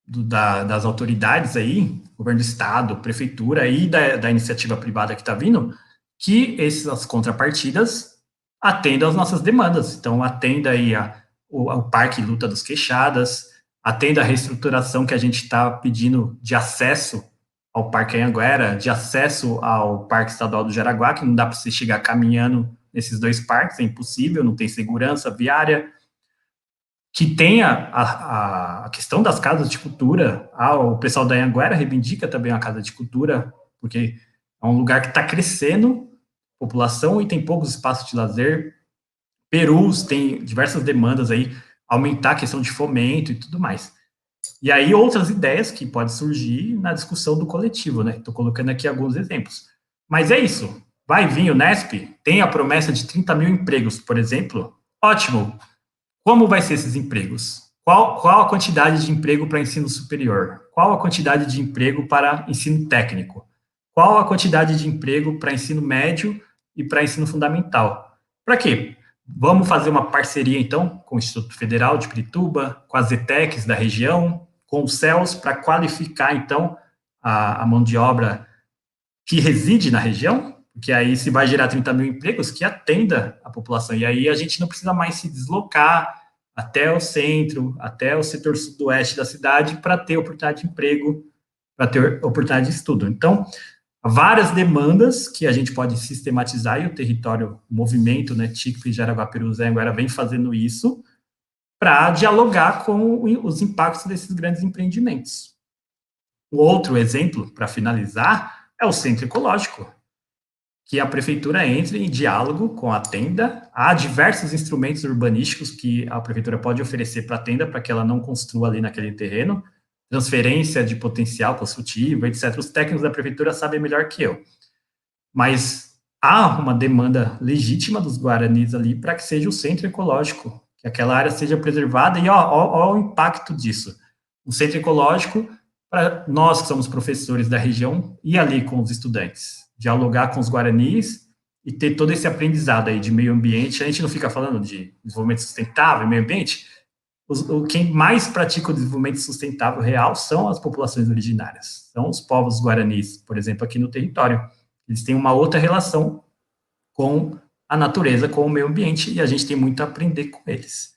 das autoridades aí, governo do estado, prefeitura e da iniciativa privada que está vindo, que essas contrapartidas atendam às nossas demandas. Então, atenda aí o Parque Luta dos Queixadas, atenda a reestruturação que a gente está pedindo de acesso ao Parque Anhanguera, de acesso ao Parque Estadual do Jaraguá, que não dá para você chegar caminhando nesses dois parques, é impossível, não tem segurança viária, que tenha a questão das casas de cultura. O pessoal da Anhanguera reivindica também a casa de cultura, porque é um lugar que está crescendo, população, e tem poucos espaços de lazer. Perus tem diversas demandas aí, aumentar a questão de fomento e tudo mais. E aí outras ideias que podem surgir na discussão do coletivo, né? Estou colocando aqui alguns exemplos. Mas é isso. Vai vir o Nesp, tem a promessa de 30 mil empregos, por exemplo. Ótimo. Como vai ser esses empregos? Qual a quantidade de emprego para ensino superior? Qual a quantidade de emprego para ensino técnico? Qual a quantidade de emprego para ensino médio e para ensino fundamental? Para quê? Vamos fazer uma parceria, então, com o Instituto Federal de Pirituba, com as ETECs da região, com os CELS, para qualificar, então, a mão de obra que reside na região, porque aí se vai gerar 30 mil empregos, que atenda a população. E aí a gente não precisa mais se deslocar até o centro, até o setor sudoeste da cidade para ter oportunidade de emprego, para ter oportunidade de estudo. Então, várias demandas que a gente pode sistematizar, e o território, o movimento, né, TICP, Jaraguá, Perus, Anhanguera, vem fazendo isso para dialogar com os impactos desses grandes empreendimentos. O outro exemplo, para finalizar, é o centro ecológico, que a prefeitura entre em diálogo com a tenda. Há diversos instrumentos urbanísticos que a prefeitura pode oferecer para a tenda, para que ela não construa ali naquele terreno, transferência de potencial construtivo, etc. Os técnicos da prefeitura sabem melhor que eu. Mas há uma demanda legítima dos guaranis ali para que seja o centro ecológico, que aquela área seja preservada, e ó o impacto disso. Um centro ecológico, para nós que somos professores da região, ir ali com os estudantes, dialogar com os guaranis e ter todo esse aprendizado aí de meio ambiente. A gente não fica falando de desenvolvimento sustentável, meio ambiente. Quem mais pratica o desenvolvimento sustentável real são as populações originárias, são os povos guaranis, por exemplo, aqui no território. Eles têm uma outra relação com a natureza, com o meio ambiente, e a gente tem muito a aprender com eles.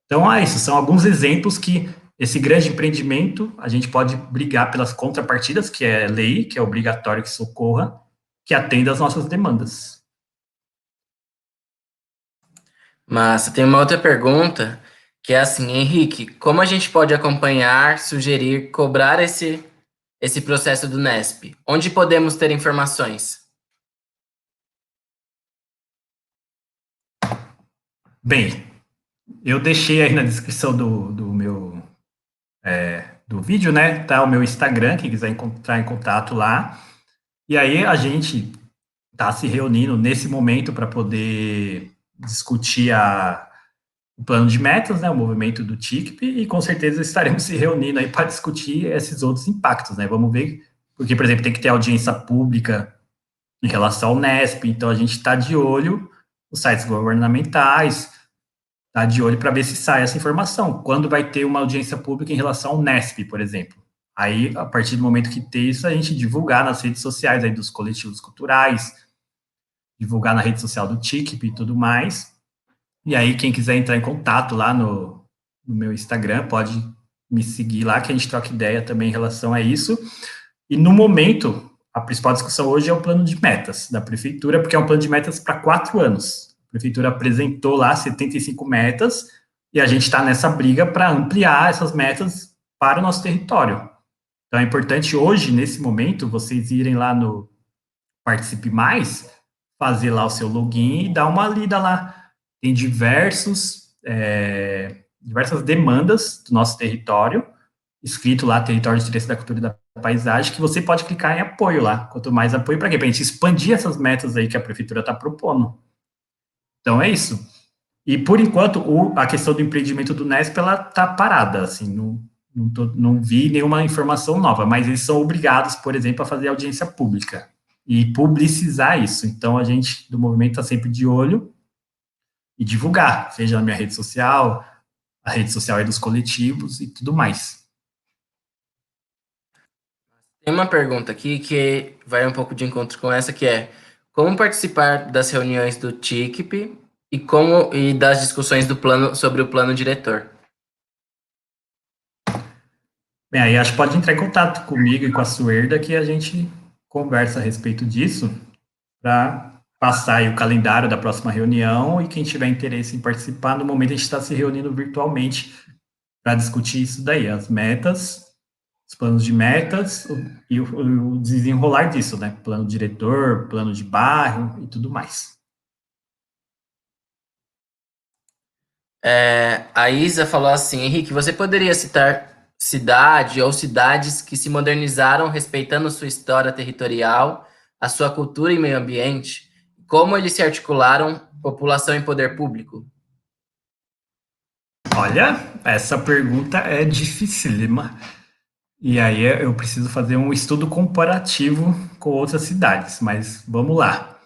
Então, é isso, são alguns exemplos que esse grande empreendimento, a gente pode brigar pelas contrapartidas, que é lei, que é obrigatório que socorra, que atenda às nossas demandas. Mas tem uma outra pergunta, que é assim, Henrique, como a gente pode acompanhar, sugerir, cobrar esse processo do Nesp? Onde podemos ter informações? Bem, eu deixei aí na descrição do meu do vídeo, né? Tá o meu Instagram, quem quiser entrar em contato lá. E aí a gente tá se reunindo nesse momento para poder discutir o plano de metas, né? O movimento do TICP, e com certeza estaremos se reunindo aí para discutir esses outros impactos, né? Vamos ver, porque, por exemplo, tem que ter audiência pública em relação ao Nesp, então a gente está de olho nos sites governamentais, está de olho para ver se sai essa informação. Quando vai ter uma audiência pública em relação ao Nesp, por exemplo. Aí, a partir do momento que ter isso, a gente divulgar nas redes sociais aí dos coletivos culturais, divulgar na rede social do TICP e tudo mais. E aí, quem quiser entrar em contato lá no meu Instagram, pode me seguir lá, que a gente troca ideia também em relação a isso. E no momento, a principal discussão hoje é o plano de metas da prefeitura, porque é um plano de metas para 4 anos. A prefeitura apresentou lá 75 metas, e a gente está nessa briga para ampliar essas metas para o nosso território. Então, é importante hoje, nesse momento, vocês irem lá no Participe Mais, fazer lá o seu login e dar uma lida lá. Tem diversas demandas do nosso território, escrito lá, Território de Interesse da Cultura e da Paisagem, que você pode clicar em apoio lá. Quanto mais apoio, para quê? Para a gente expandir essas metas aí que a prefeitura está propondo. Então, é isso. E, por enquanto, a questão do empreendimento do Nesp, ela está parada, assim, não vi nenhuma informação nova, mas eles são obrigados, por exemplo, a fazer audiência pública e publicizar isso. Então, a gente do movimento está sempre de olho e divulgar, seja na minha rede social, a rede social é dos coletivos e tudo mais. Tem uma pergunta aqui que vai um pouco de encontro com essa, que é como participar das reuniões do TICP e das discussões sobre o plano diretor? Bem, aí acho que pode entrar em contato comigo e com a Suerda que a gente conversa a respeito disso para passar aí o calendário da próxima reunião e quem tiver interesse em participar, no momento a gente está se reunindo virtualmente para discutir isso daí, as metas, os planos de metas e o desenrolar disso, né? Plano diretor, plano de bairro e tudo mais. A Isa falou assim, Henrique, você poderia citar cidade ou cidades que se modernizaram respeitando sua história territorial, a sua cultura e meio ambiente? Como eles se articularam, população e poder público? Olha, essa pergunta é dificílima. E aí eu preciso fazer um estudo comparativo com outras cidades, mas vamos lá.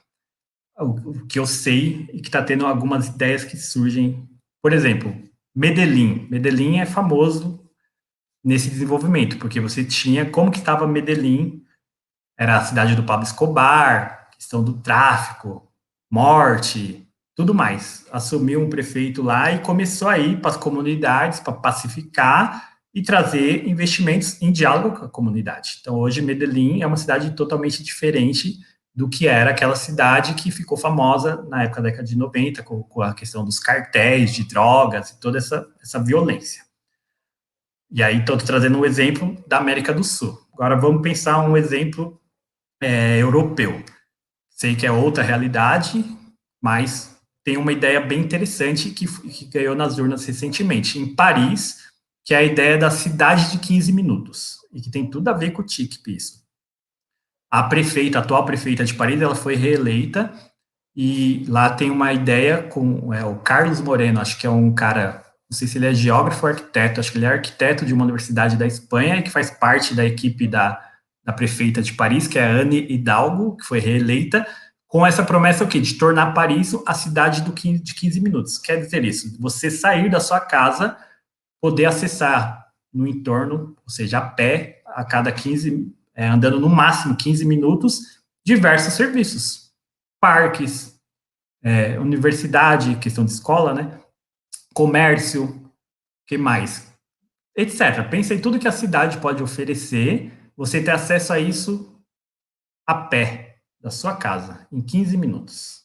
O que eu sei é que está tendo algumas ideias que surgem. Por exemplo, Medellín. Medellín é famoso nesse desenvolvimento, porque você tinha como que estava Medellín, era a cidade do Pablo Escobar, questão do tráfico, morte, tudo mais. Assumiu um prefeito lá e começou a ir para as comunidades para pacificar e trazer investimentos em diálogo com a comunidade. Então, hoje, Medellín é uma cidade totalmente diferente do que era aquela cidade que ficou famosa na época da década de 90, com a questão dos cartéis de drogas e toda essa violência. E aí, estou trazendo um exemplo da América do Sul. Agora, vamos pensar um exemplo europeu. Sei que é outra realidade, mas tem uma ideia bem interessante que ganhou nas urnas recentemente. Em Paris, que é a ideia da cidade de 15 minutos, e que tem tudo a ver com o TICP, isso. A atual prefeita de Paris, ela foi reeleita, e lá tem uma ideia com o Carlos Moreno, acho que é um cara, não sei se ele é geógrafo ou arquiteto, acho que ele é arquiteto de uma universidade da Espanha, e que faz parte da equipe da prefeita de Paris, que é a Anne Hidalgo, que foi reeleita, com essa promessa o quê? De tornar Paris a cidade de 15 minutos. Quer dizer isso, você sair da sua casa, poder acessar no entorno, ou seja, a pé, a cada 15, andando no máximo 15 minutos, diversos serviços. Parques, universidade, questão de escola, né? Comércio, que mais? Etc. Pensa em tudo que a cidade pode oferecer, você ter acesso a isso a pé da sua casa, em 15 minutos.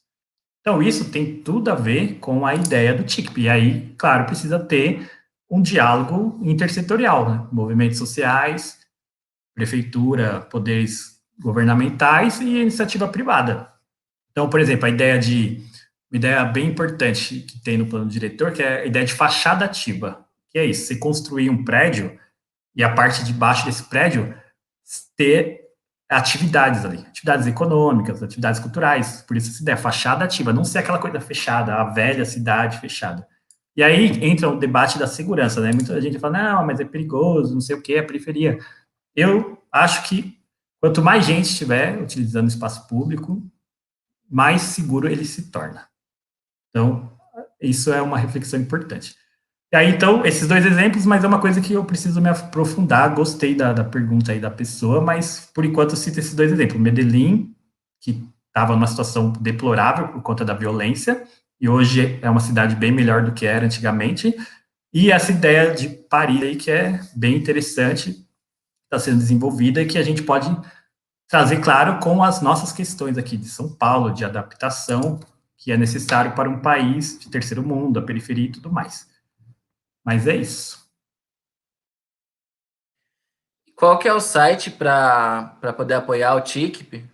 Então, isso tem tudo a ver com a ideia do TICP. E aí, claro, precisa ter um diálogo intersetorial, né? Movimentos sociais, prefeitura, poderes governamentais e iniciativa privada. Então, por exemplo, uma ideia bem importante que tem no plano diretor, que é a ideia de fachada ativa. Que é isso, você construir um prédio e a parte de baixo desse prédio ter atividades ali, atividades econômicas, atividades culturais, por isso essa ideia, fachada ativa, não ser aquela coisa fechada, a velha cidade fechada. E aí entra o debate da segurança, né? Muita gente fala, não, mas é perigoso, não sei o que, é periferia. Eu acho que Quanto mais gente estiver utilizando o espaço público, mais seguro ele se torna. Então, isso é uma reflexão importante. E aí, então, esses dois exemplos, mas é uma coisa que eu preciso me aprofundar. Gostei da pergunta aí da pessoa, mas por enquanto eu cito esses dois exemplos. Medellín, que estava numa situação deplorável por conta da violência, e hoje é uma cidade bem melhor do que era antigamente. E essa ideia de Paris aí, que é bem interessante, está sendo desenvolvida e que a gente pode trazer, claro, com as nossas questões aqui de São Paulo, de adaptação, que é necessário para um país de terceiro mundo, a periferia e tudo mais. Mas é isso. Qual que é o site para poder apoiar o TICP?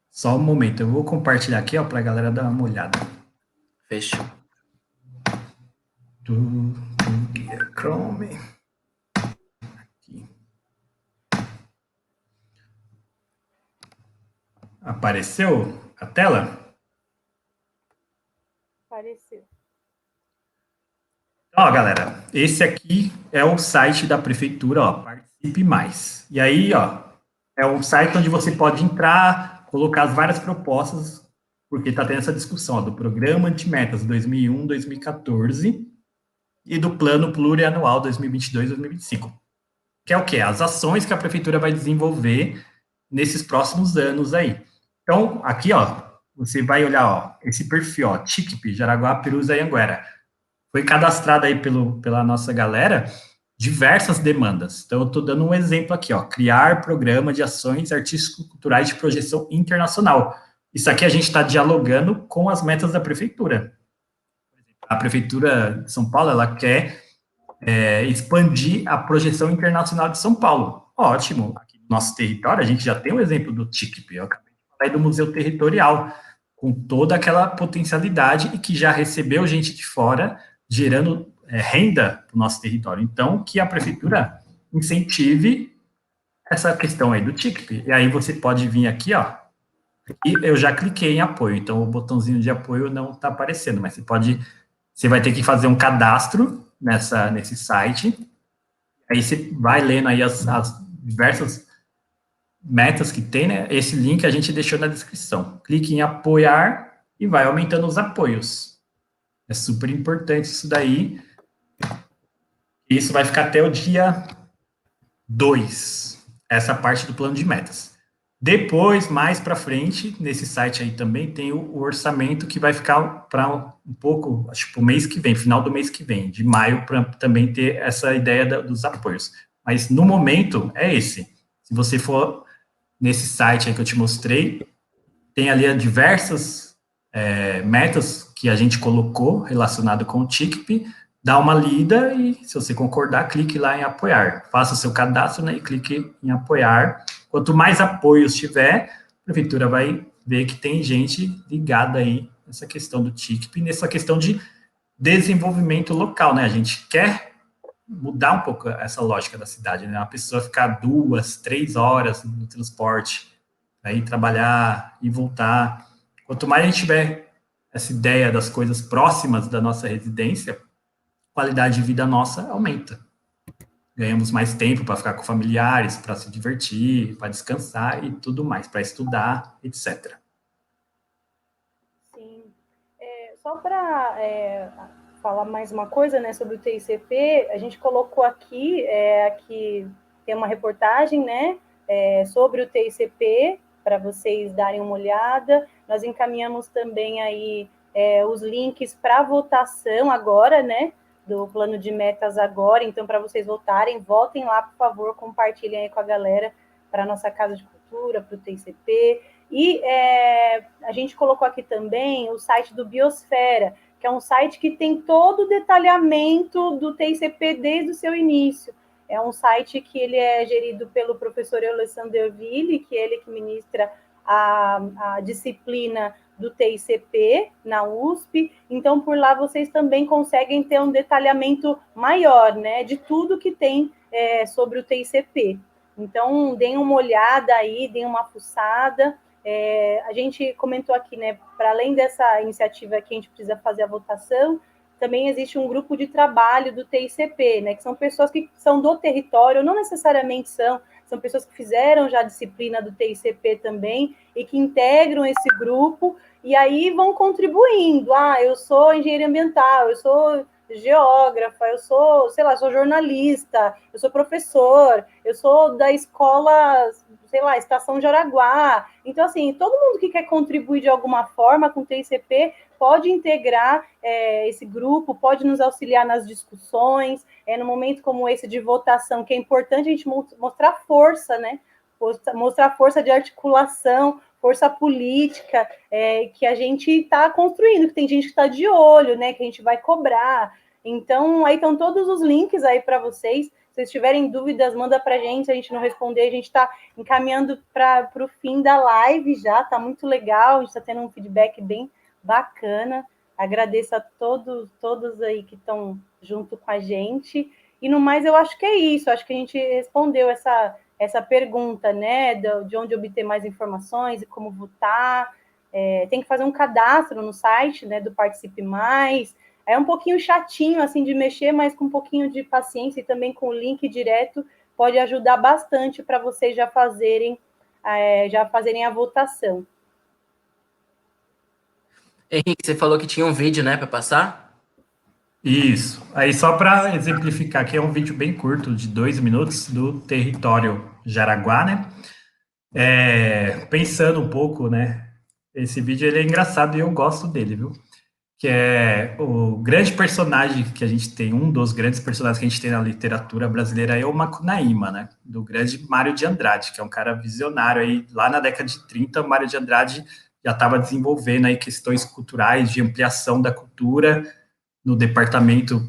Só um momento, eu vou compartilhar aqui, ó, para a galera dar uma olhada. Fechou. Do Guia Chrome. Aqui. Apareceu a tela? Apareceu. Ó, galera, esse aqui é o site da prefeitura, ó, Participe Mais. E aí, ó, é um site onde você pode entrar, colocar as várias propostas, porque está tendo essa discussão, ó, do Programa de Metas 2001-2014 e do Plano Plurianual 2022-2025. Que é o quê? As ações que a prefeitura vai desenvolver nesses próximos anos aí. Então, aqui, ó, você vai olhar, ó, esse perfil, ó, TICP, Jaraguá, Perus e Anguera. Foi cadastrado aí pela nossa galera diversas demandas. Então, eu estou dando um exemplo aqui, ó, criar programa de ações artístico-culturais de projeção internacional. Isso aqui a gente está dialogando com as metas da prefeitura. A prefeitura de São Paulo, ela quer expandir a projeção internacional de São Paulo. Ótimo. Aqui no nosso território, a gente já tem um exemplo do TICP, eu acabei de falar aí do Museu Territorial, com toda aquela potencialidade e que já recebeu gente de fora, gerando renda para o nosso território. Então, que a prefeitura incentive essa questão aí do TICP. E aí você pode vir aqui, ó, e eu já cliquei em apoio, então o botãozinho de apoio não está aparecendo, mas você vai ter que fazer um cadastro nesse site. Aí você vai lendo aí as diversas metas que tem, né? Esse link a gente deixou na descrição. Clique em apoiar e vai aumentando os apoios. É super importante isso daí. Isso vai ficar até o dia 2, essa parte do plano de metas. Depois, mais para frente, nesse site aí também tem o orçamento que vai ficar para um pouco, acho que o mês que vem, final do mês que vem, de maio, para também ter essa ideia dos apoios. Mas no momento é esse. Se você for nesse site aí que eu te mostrei, tem ali diversas metas que a gente colocou relacionado com o TICP, dá uma lida e, se você concordar, clique lá em apoiar. Faça o seu cadastro, né, e clique em apoiar. Quanto mais apoios tiver, a prefeitura vai ver que tem gente ligada aí nessa questão do TICP, nessa questão de desenvolvimento local, né? A gente quer mudar um pouco essa lógica da cidade, né? A pessoa ficar 2, 3 horas no transporte, aí trabalhar e voltar. Quanto mais a gente tiver essa ideia das coisas próximas da nossa residência, a qualidade de vida nossa aumenta. Ganhamos mais tempo para ficar com familiares, para se divertir, para descansar e tudo mais, para estudar, etc. Sim. Só para falar mais uma coisa, né, sobre o TICP, a gente colocou aqui, aqui tem uma reportagem, né, sobre o TICP, para vocês darem uma olhada. Nós encaminhamos também aí os links para votação agora, né, do plano de metas agora. Então, para vocês votarem, votem lá, por favor, compartilhem aí com a galera, para a nossa Casa de Cultura, para o TICP. E a gente colocou aqui também o site do Biosfera, que é um site que tem todo o detalhamento do TICP desde o seu início. É um site que ele é gerido pelo professor Alessandro Ville, que é ele que ministra a disciplina do TICP na USP. Então, por lá, vocês também conseguem ter um detalhamento maior, né, de tudo que tem sobre o TICP. Então, deem uma olhada aí, deem uma fuçada. A gente comentou aqui, né, para além dessa iniciativa que a gente precisa fazer a votação, também existe um grupo de trabalho do TICP, né, que são pessoas que são do território, não necessariamente são pessoas que fizeram já a disciplina do TICP também e que integram esse grupo e aí vão contribuindo. Eu sou engenheiro ambiental, eu sou geógrafa, eu sou, sei lá, sou jornalista, eu sou professor, eu sou da escola, sei lá, Estação de Araguá. Então, assim, todo mundo que quer contribuir de alguma forma com o TICP pode integrar esse grupo, pode nos auxiliar nas discussões, no momento como esse de votação, que é importante a gente mostrar força, né? Mostrar força de articulação, força política, que a gente está construindo, que tem gente que está de olho, né? Que a gente vai cobrar. Então, aí estão todos os links aí para vocês. Se vocês tiverem dúvidas, manda para a gente não responder, a gente está encaminhando para o fim da live já, está muito legal, a gente está tendo um feedback bem bacana. Agradeço a todos aí que estão junto com a gente. E no mais, eu acho que é isso. Acho que a gente respondeu essa pergunta, né? De onde obter mais informações e como votar. Tem que fazer um cadastro no site, né? Do Participe Mais. É um pouquinho chatinho, assim, de mexer, mas com um pouquinho de paciência e também com o link direto pode ajudar bastante para vocês já fazerem a votação. Henrique, você falou que tinha um vídeo, né, para passar? Isso. Aí só para exemplificar, aqui é um vídeo bem curto, de 2 minutos, do território Jaraguá, né? Pensando um pouco, né? Esse vídeo ele é engraçado e eu gosto dele, viu? Que é o grande personagem que a gente tem, um dos grandes personagens que a gente tem na literatura brasileira é o Macunaíma, né? Do grande Mário de Andrade, que é um cara visionário aí, lá na década de 30, o Mário de Andrade já estava desenvolvendo aí questões culturais de ampliação da cultura no departamento,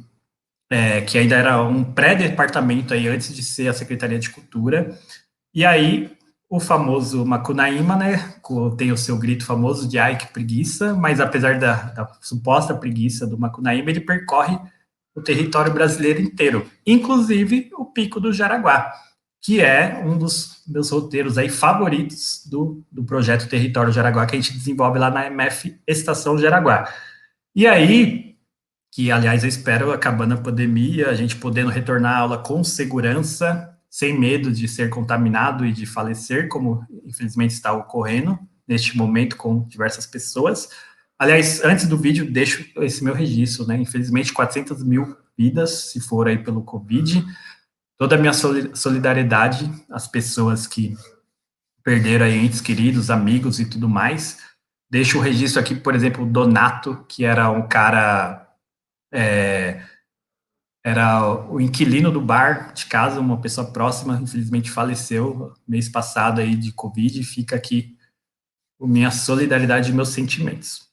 que ainda era um pré-departamento aí antes de ser a Secretaria de Cultura. E aí o famoso Macunaíma, né, tem o seu grito famoso de ai que preguiça, mas apesar da suposta preguiça do Macunaíma, ele percorre o território brasileiro inteiro, inclusive o Pico do Jaraguá, que é um dos meus roteiros aí favoritos do projeto Território Jaraguá, que a gente desenvolve lá na MF Estação Jaraguá. E aí, que aliás eu espero, acabando a pandemia, a gente podendo retornar à aula com segurança, sem medo de ser contaminado e de falecer, como infelizmente está ocorrendo neste momento com diversas pessoas. Aliás, antes do vídeo, deixo esse meu registro, né? Infelizmente, 400 mil vidas, se for aí pelo Covid. Toda a minha solidariedade às pessoas que perderam aí entes queridos, amigos e tudo mais. Deixo o registro aqui, por exemplo, o Donato, que era um cara... era o inquilino do bar de casa, uma pessoa próxima, infelizmente faleceu mês passado aí de Covid, fica aqui a minha solidariedade e meus sentimentos.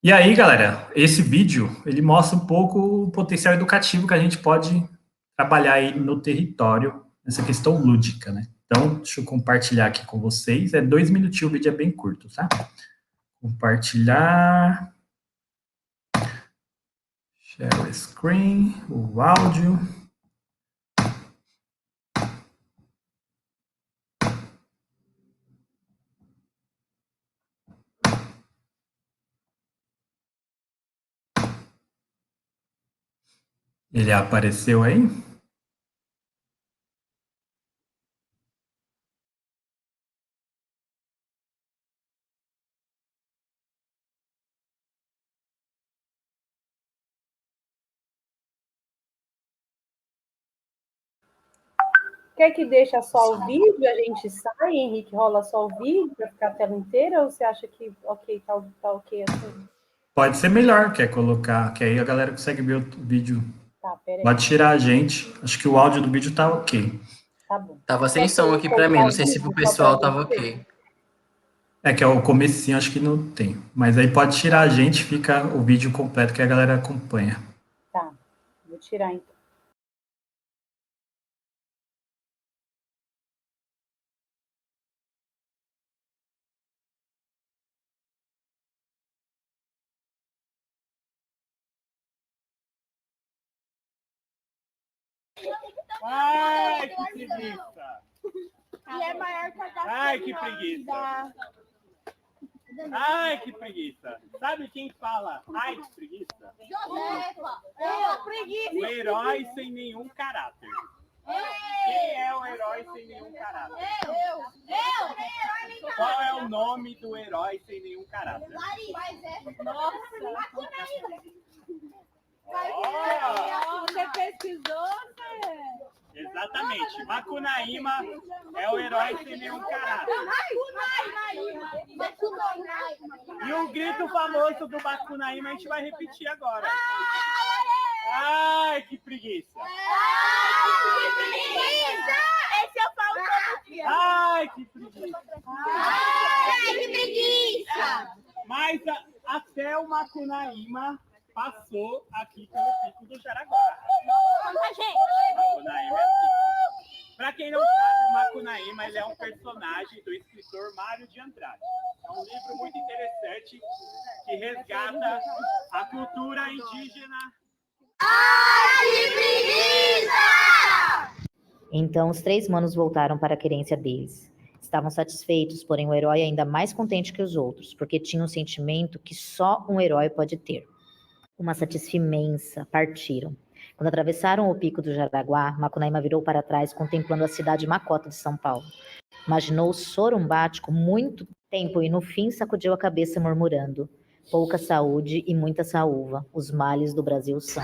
E aí, galera, esse vídeo, ele mostra um pouco o potencial educativo que a gente pode trabalhar aí no território, nessa questão lúdica, né? Então, deixa eu compartilhar aqui com vocês, 2 minutinhos, o vídeo é bem curto, tá? Compartilhar, share screen, o áudio. Ele apareceu aí? Quer que deixa só o vídeo, a gente sai, Henrique, rola só o vídeo para ficar a tela inteira, ou você acha que tá ok assim? Pode ser melhor, quer colocar, que aí a galera consegue ver o vídeo. Tá, peraí. Pode tirar a gente. Acho que o áudio do vídeo tá ok. Tá bom. Tava sem som aqui para mim, não sei se pro pessoal tava ok. É que é o comecinho, acho que não tem. Mas aí pode tirar a gente, fica o vídeo completo que a galera acompanha. Tá, vou tirar então. Ai, que preguiça! E é maior que a da Ai, que preguiça! Ai, que preguiça. Sabe quem fala? Ai, que preguiça. Josefa. Eu, preguiça. O herói sem nenhum caráter. Quem é o herói sem nenhum caráter? Eu. Qual é o nome do herói sem nenhum caráter? Nossa. Você pesquisou, Fê? Exatamente. Macunaíma é o herói sem nenhum caráter. E o grito famoso do Macunaíma a gente vai repetir agora. Ai, que preguiça. Esse eu falo todo dia. Ai, que preguiça. Ai, que preguiça. Mas até o Macunaíma passou aqui pelo Pico do Jaraguá. Conta, gente. Macunaíma é assim. Para quem não sabe, o Macunaíma ele é um personagem do escritor Mário de Andrade. É um livro muito interessante que resgata a cultura indígena. Então os 3 manos voltaram para a querência deles. Estavam satisfeitos, porém o herói ainda mais contente que os outros, porque tinha um sentimento que só um herói pode ter. Uma satisfação imensa, partiram. Quando atravessaram o pico do Jaraguá, Macunaíma virou para trás, contemplando a cidade macota de São Paulo. Imaginou sorumbático muito tempo e no fim sacudiu a cabeça murmurando: pouca saúde e muita saúva, os males do Brasil são.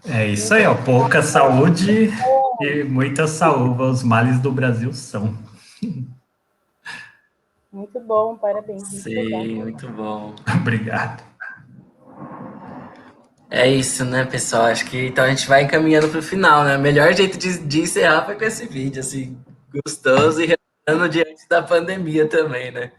É isso aí, ó. Pouca saúde e muita saúva, os males do Brasil são. Muito bom, parabéns. Muito legal. Sim, muito bom. Obrigado. É isso, né, pessoal? Acho que então a gente vai encaminhando para o final, né? O melhor jeito de encerrar foi com esse vídeo, assim, gostoso e retornando diante da pandemia também, né?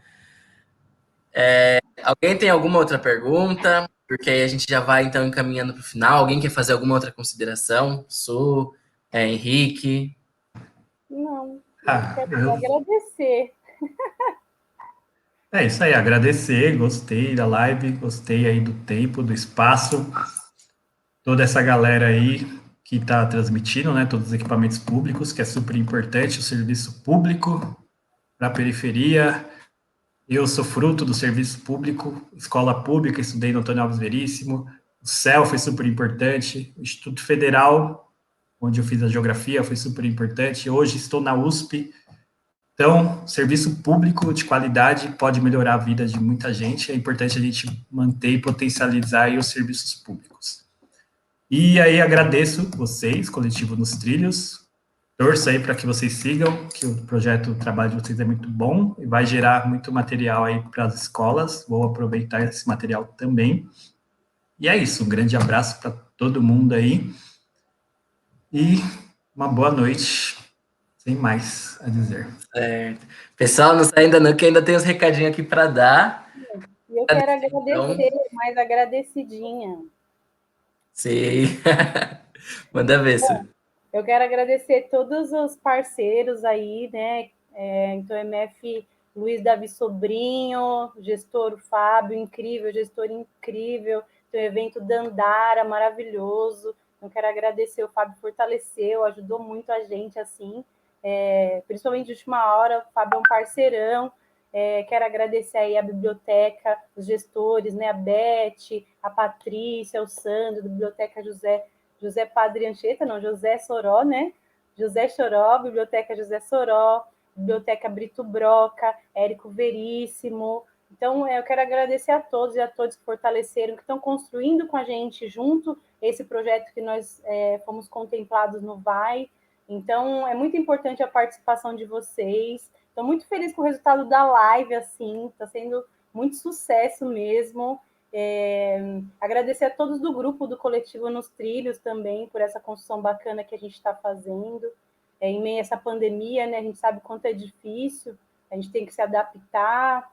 Alguém tem alguma outra pergunta? Porque aí a gente já vai então encaminhando para o final. Alguém quer fazer alguma outra consideração? Su, Henrique? Não, Eu... agradecer. É isso aí, agradecer, gostei da live, gostei aí do tempo, do espaço, toda essa galera aí que está transmitindo, né, todos os equipamentos públicos, que é super importante, o serviço público para a periferia. Eu sou fruto do serviço público, escola pública, estudei no Antônio Alves Veríssimo, o CEL foi super importante, o Instituto Federal, onde eu fiz a geografia, foi super importante, hoje estou na USP. Então, serviço público de qualidade pode melhorar a vida de muita gente. É importante a gente manter e potencializar aí os serviços públicos. E aí agradeço vocês, Coletivo Nos Trilhos. Torço aí para que vocês sigam, que o projeto, o trabalho de vocês é muito bom e vai gerar muito material aí para as escolas. Vou aproveitar esse material também. E é isso, um grande abraço para todo mundo aí. E uma boa noite. Sem mais a dizer. Certo. Pessoal, não sai ainda não, que ainda tem uns recadinhos aqui para dar. E eu quero agradecer, mais agradecidinha. Sim. Manda ver, Su. Eu quero agradecer todos os parceiros aí, né? Então, MF Luiz Davi Sobrinho, gestor Fábio, incrível, gestor incrível. Tem o evento Dandara, maravilhoso. Eu quero agradecer, o Fábio fortaleceu, ajudou muito a gente, assim. Principalmente de última hora, o Fábio é um parceirão. Quero agradecer aí a biblioteca, os gestores, né? A Beth, a Patrícia, o Sandro, da Biblioteca José Padre Anchieta, não, José Soró, né? José Choró, Biblioteca José Soró, Biblioteca Brito Broca, Érico Veríssimo. Então, eu quero agradecer a todos e a todos que fortaleceram, que estão construindo com a gente junto esse projeto que nós fomos contemplados no VAI. Então, é muito importante a participação de vocês. Estou muito feliz com o resultado da live, assim, está sendo muito sucesso mesmo. Agradecer a todos do grupo do Coletivo Nos Trilhos também por essa construção bacana que a gente está fazendo. Em meio a essa pandemia, né, a gente sabe quanto é difícil, a gente tem que se adaptar.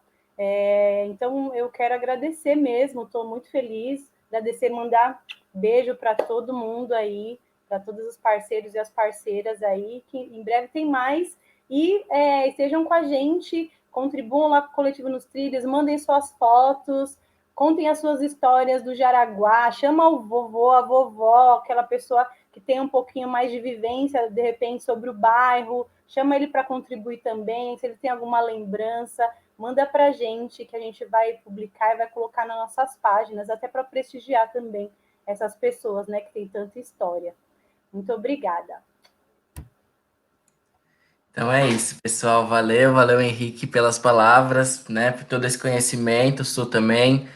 Então, eu quero agradecer mesmo, estou muito feliz, agradecer, mandar beijo para todo mundo aí, para todos os parceiros e as parceiras aí, que em breve tem mais, e estejam com a gente contribuam lá com o Coletivo nos Trilhos, mandem suas fotos, contem as suas histórias do Jaraguá, chama o vovô, a vovó, aquela pessoa que tem um pouquinho mais de vivência, de repente, sobre o bairro, chama ele para contribuir também, se ele tem alguma lembrança, manda para a gente, que a gente vai publicar e vai colocar nas nossas páginas, até para prestigiar também essas pessoas, né, que tem tanta história. Muito obrigada. Então é isso, pessoal. Valeu, Henrique, pelas palavras, né, por todo esse conhecimento, Su também,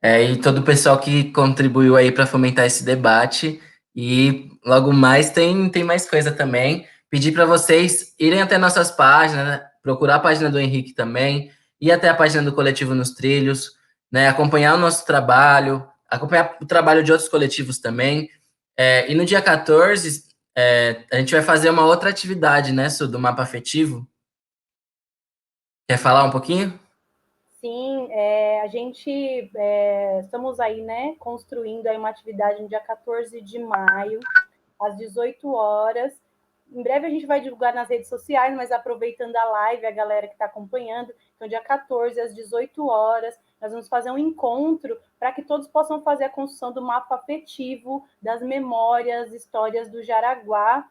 e todo o pessoal que contribuiu aí para fomentar esse debate. E logo mais tem mais coisa também. Pedir para vocês irem até nossas páginas, né, procurar a página do Henrique também, ir até a página do Coletivo nos Trilhos, né, acompanhar o nosso trabalho, acompanhar o trabalho de outros coletivos também. E no dia 14, a gente vai fazer uma outra atividade, né, Su, do mapa afetivo. Quer falar um pouquinho? Sim, a gente estamos aí, né, construindo aí uma atividade no dia 14 de maio, às 18 horas. Em breve a gente vai divulgar nas redes sociais, mas aproveitando a live, a galera que está acompanhando, então dia 14, às 18 horas, nós vamos fazer um encontro para que todos possam fazer a construção do mapa afetivo, das memórias, histórias do Jaraguá.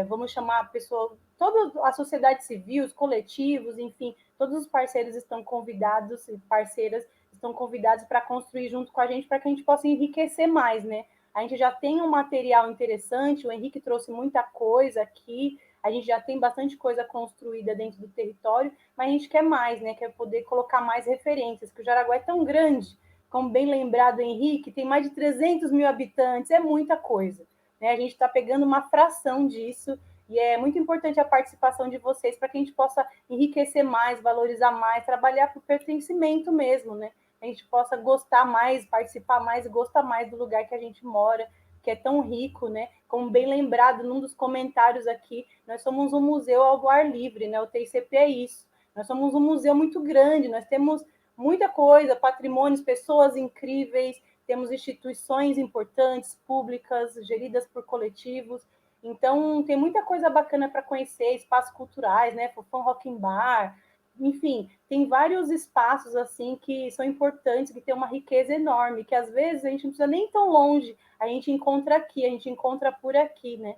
Vamos chamar a pessoa, toda a sociedade civil, os coletivos, enfim, todos os parceiros estão convidados e parceiras estão convidados para construir junto com a gente, para que a gente possa enriquecer mais, né? A gente já tem um material interessante, o Henrique trouxe muita coisa aqui, a gente já tem bastante coisa construída dentro do território, mas a gente quer mais, né? Quer poder colocar mais referências, porque o Jaraguá é tão grande, como bem lembrado, Henrique, tem mais de 300 mil habitantes, é muita coisa, né? A gente está pegando uma fração disso, e é muito importante a participação de vocês para que a gente possa enriquecer mais, valorizar mais, trabalhar por pertencimento mesmo, né? A gente possa gostar mais, participar mais e gostar mais do lugar que a gente mora, que é tão rico, né? Como bem lembrado num dos comentários aqui, nós somos um museu ao ar livre, né? O TICP é isso. Nós somos um museu muito grande, nós temos muita coisa, patrimônios, pessoas incríveis, temos instituições importantes, públicas, geridas por coletivos. Então, tem muita coisa bacana para conhecer, espaços culturais, né? Fofão Rock and Bar, enfim, tem vários espaços assim que são importantes, que tem uma riqueza enorme, que às vezes a gente não precisa nem tão longe, a gente encontra aqui, a gente encontra por aqui, né?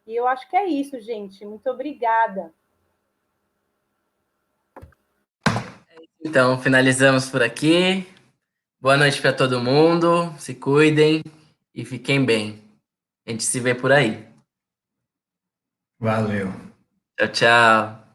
E eu acho que é isso, gente. Muito obrigada. Então, finalizamos por aqui. Boa noite para todo mundo. Se cuidem e fiquem bem. A gente se vê por aí. Valeu. Tchau, tchau.